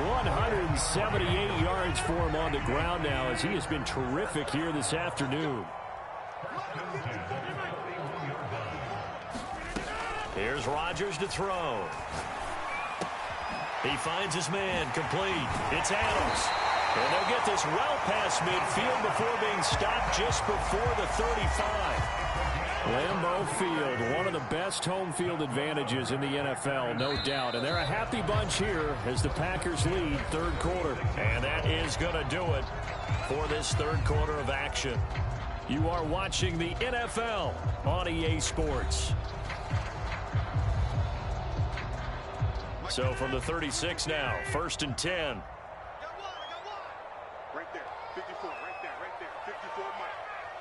178 yards for him on the ground now as he has been terrific here this afternoon. Here's Rodgers to throw. He finds his man complete. It's Adams. And they'll get this well past midfield before being stopped just before the 35. Lambeau Field, one of the best home field advantages in the NFL, no doubt. And they're a happy bunch here as the Packers lead 3rd quarter. And that is going to do it for this 3rd quarter of action. You are watching the NFL on EA Sports. So from the 36 now, 1st and 10. Right there, 54, right there, 54 Mike.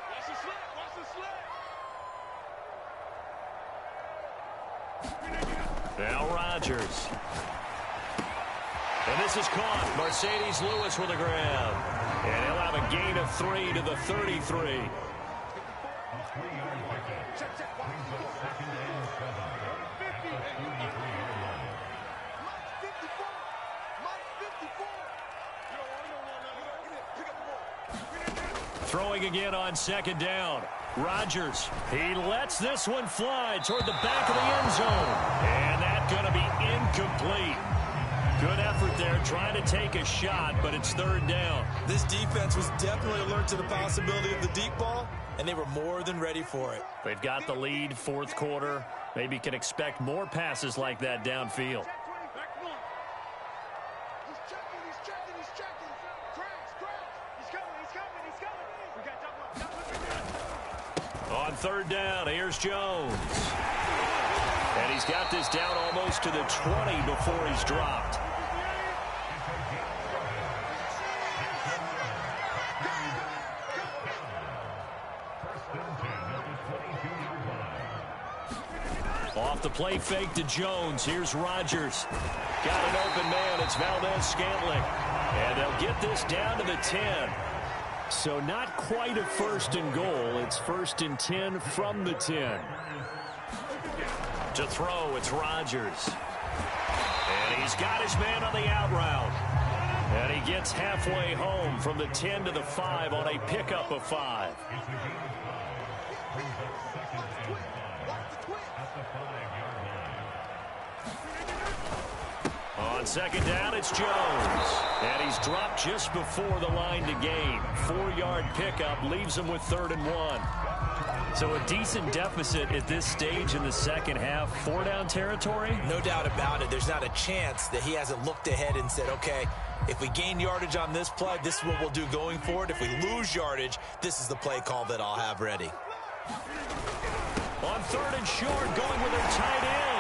Watch the slip, watch the slip. Now Rodgers. And this is caught. Mercedes Lewis with a grab. And he'll have a gain of 3 to the 33. Throwing again on 2nd down. Rodgers, he lets this one fly toward the back of the end zone. And that's going to be incomplete. Good effort there, trying to take a shot, but it's 3rd down. This defense was definitely alert to the possibility of the deep ball, and they were more than ready for it. They've got the lead, 4th quarter. Maybe can expect more passes like that downfield. On 3rd down, here's Jones. And he's got this down almost to the 20 before he's dropped. Off the play fake to Jones. Here's Rodgers. Got an open man. It's Valdez-Scantling. And they'll get this down to the 10. So not quite a 1st and goal. It's 1st and 10 from the 10. To throw, it's Rodgers. And he's got his man on the out route. And he gets halfway home from the 10 to the 5 on a pickup of 5. On 2nd down, it's Jones. And he's dropped just before the line to gain. 4-yard pickup leaves him with 3rd and 1. So a decent deficit at this stage in the 2nd half. 4-down territory? No doubt about it. There's not a chance that he hasn't looked ahead and said, okay, if we gain yardage on this play, this is what we'll do going forward. If we lose yardage, this is the play call that I'll have ready. On 3rd and short, going with their tight end.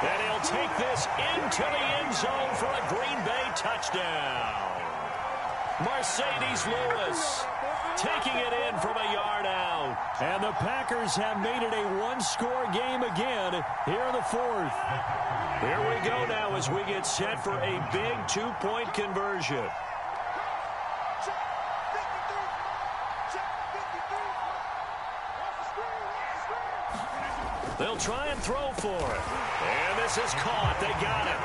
And he'll take this into the end zone for a Green Bay touchdown. Mercedes Lewis taking it in from a yard out. And the Packers have made it a one-score game again here in the 4th. Here we go now as we get set for a big 2-point conversion. They'll try and throw for it. And this is caught. They got it.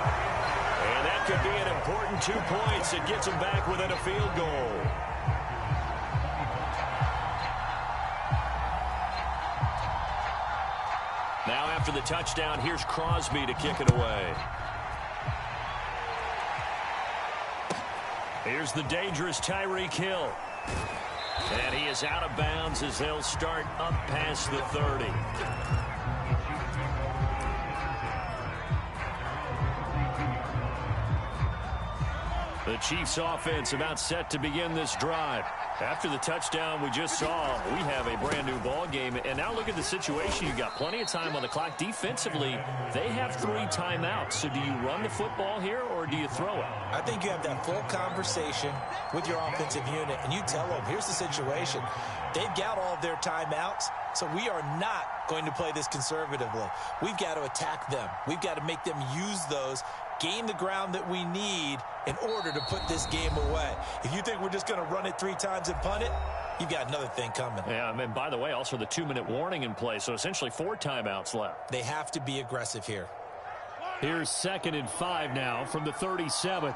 And that could be an important 2 points. It gets them back within a field goal. Now after the touchdown, here's Crosby to kick it away. Here's the dangerous Tyreek Hill. And he is out of bounds as they'll start up past the 30. The Chiefs offense about set to begin this drive. After the touchdown we just saw, we have a brand new ball game. And now look at the situation. You got plenty of time on the clock. Defensively, they have 3 timeouts. So do you run the football here or do you throw it? I think you have that full conversation with your offensive unit, and you tell them, here's the situation. They've got all of their timeouts, so we are not going to play this conservatively. We've got to attack them. We've got to make them use those, gain the ground that we need in order to put this game away. If you think we're just going to run it 3 times and punt it, you've got another thing coming. Yeah, and by the way, also the 2-minute warning in play, so essentially 4 timeouts left. They have to be aggressive here. Here's 2nd and 5 now from the 37.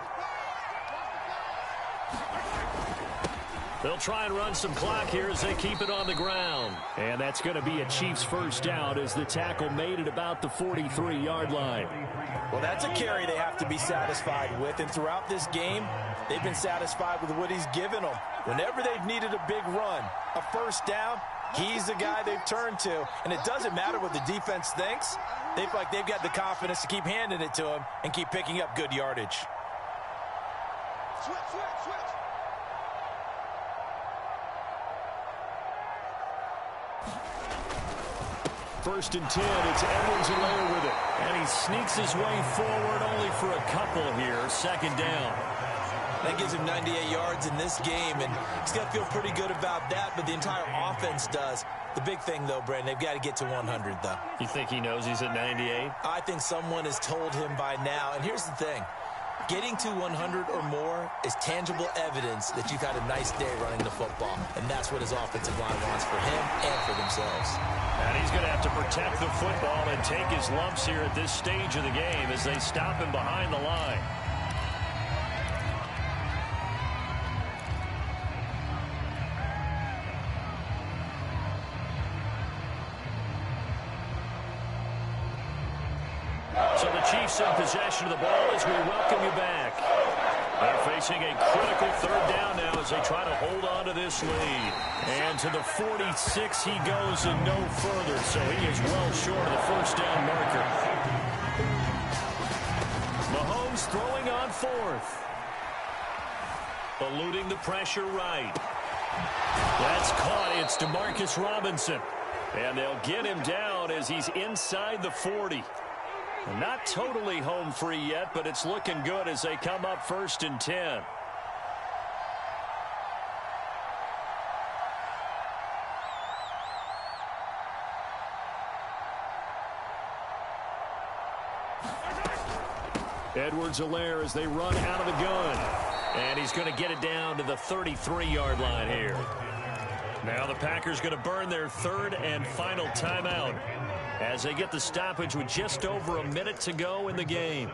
They'll try and run some clock here as they keep it on the ground. And that's going to be a Chiefs first down as the tackle made it about the 43-yard line. Well, that's a carry they have to be satisfied with. And throughout this game, they've been satisfied with what he's given them. Whenever they've needed a big run, a first down, he's the guy they've turned to. And it doesn't matter what the defense thinks. They feel like they've got the confidence to keep handing it to him and keep picking up good yardage. Switch. 1st and 10. It's Edwards-Helaire with it. And he sneaks his way forward only for a couple here. 2nd down. That gives him 98 yards in this game, and he's got to feel pretty good about that, but the entire offense does. The big thing, though, Brandon, they've got to get to 100, though. You think he knows he's at 98? I think someone has told him by now, and here's the thing. Getting to 100 or more is tangible evidence that you've had a nice day running the football, and that's what his offensive line wants for him and for themselves. And he's going to have to protect the football and take his lumps here at this stage of the game as they stop him behind the line. So the Chiefs in possession of the ball as we welcome you back. They're facing a critical 3rd down now as they try to hold on to this lead. And to the 46 he goes and no further, so he is well short of the 1st down marker. Mahomes throwing on 4th. Eluding the pressure right. That's caught. It's DeMarcus Robinson. And they'll get him down as he's inside the 40. Not totally home free yet, but it's looking good as they come up 1st and 10. Edwards-Helaire as they run out of the gun. And he's going to get it down to the 33-yard line here. Now the Packers going to burn their 3rd and final timeout as they get the stoppage with just over a minute to go in the game.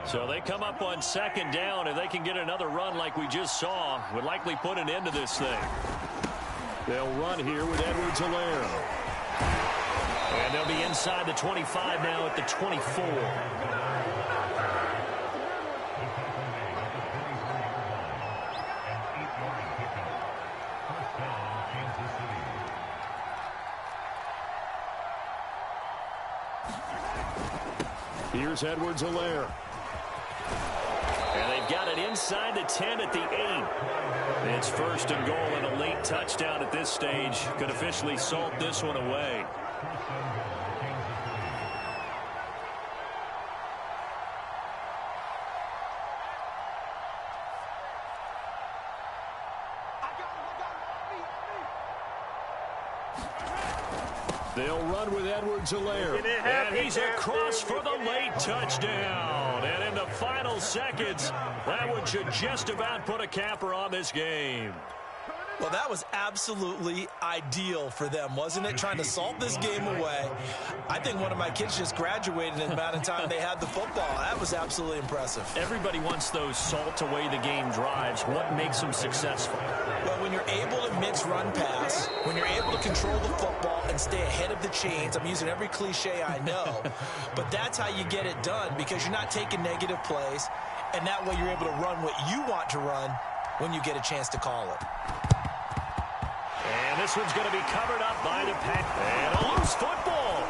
So they come up on 2nd down. If they can get another run like we just saw, would likely put an end to this thing. They'll run here with Edwards-Helaire. And they'll be inside the 25 now at the 24. Here's Edwards-Helaire. And they've got it inside the 10 at the 8. It's 1st and goal and a late touchdown at this stage. Could officially salt this one away. They'll run with Edwards-Helaire. And he's across for the late touchdown. And in the final seconds, that one should just about put a capper on this game. Well, that was absolutely ideal for them, wasn't it? Trying to salt this game away. I think one of my kids just graduated in the amount of time they had the football. That was absolutely impressive. Everybody wants those salt away the game drives. What makes them successful? Well, when you're able to mix run pass, when you're able to control the football and stay ahead of the chains, I'm using every cliche I know, but that's how you get it done because you're not taking negative plays, and that way you're able to run what you want to run when you get a chance to call it. And this one's going to be covered up by the Pack. And a loose football.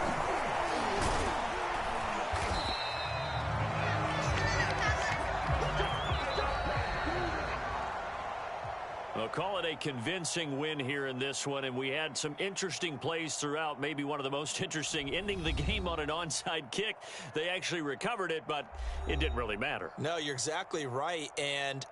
We'll call it a convincing win here in this one, and we had some interesting plays throughout. Maybe one of the most interesting, ending the game on an onside kick. They actually recovered it, but it didn't really matter. No, you're exactly right, and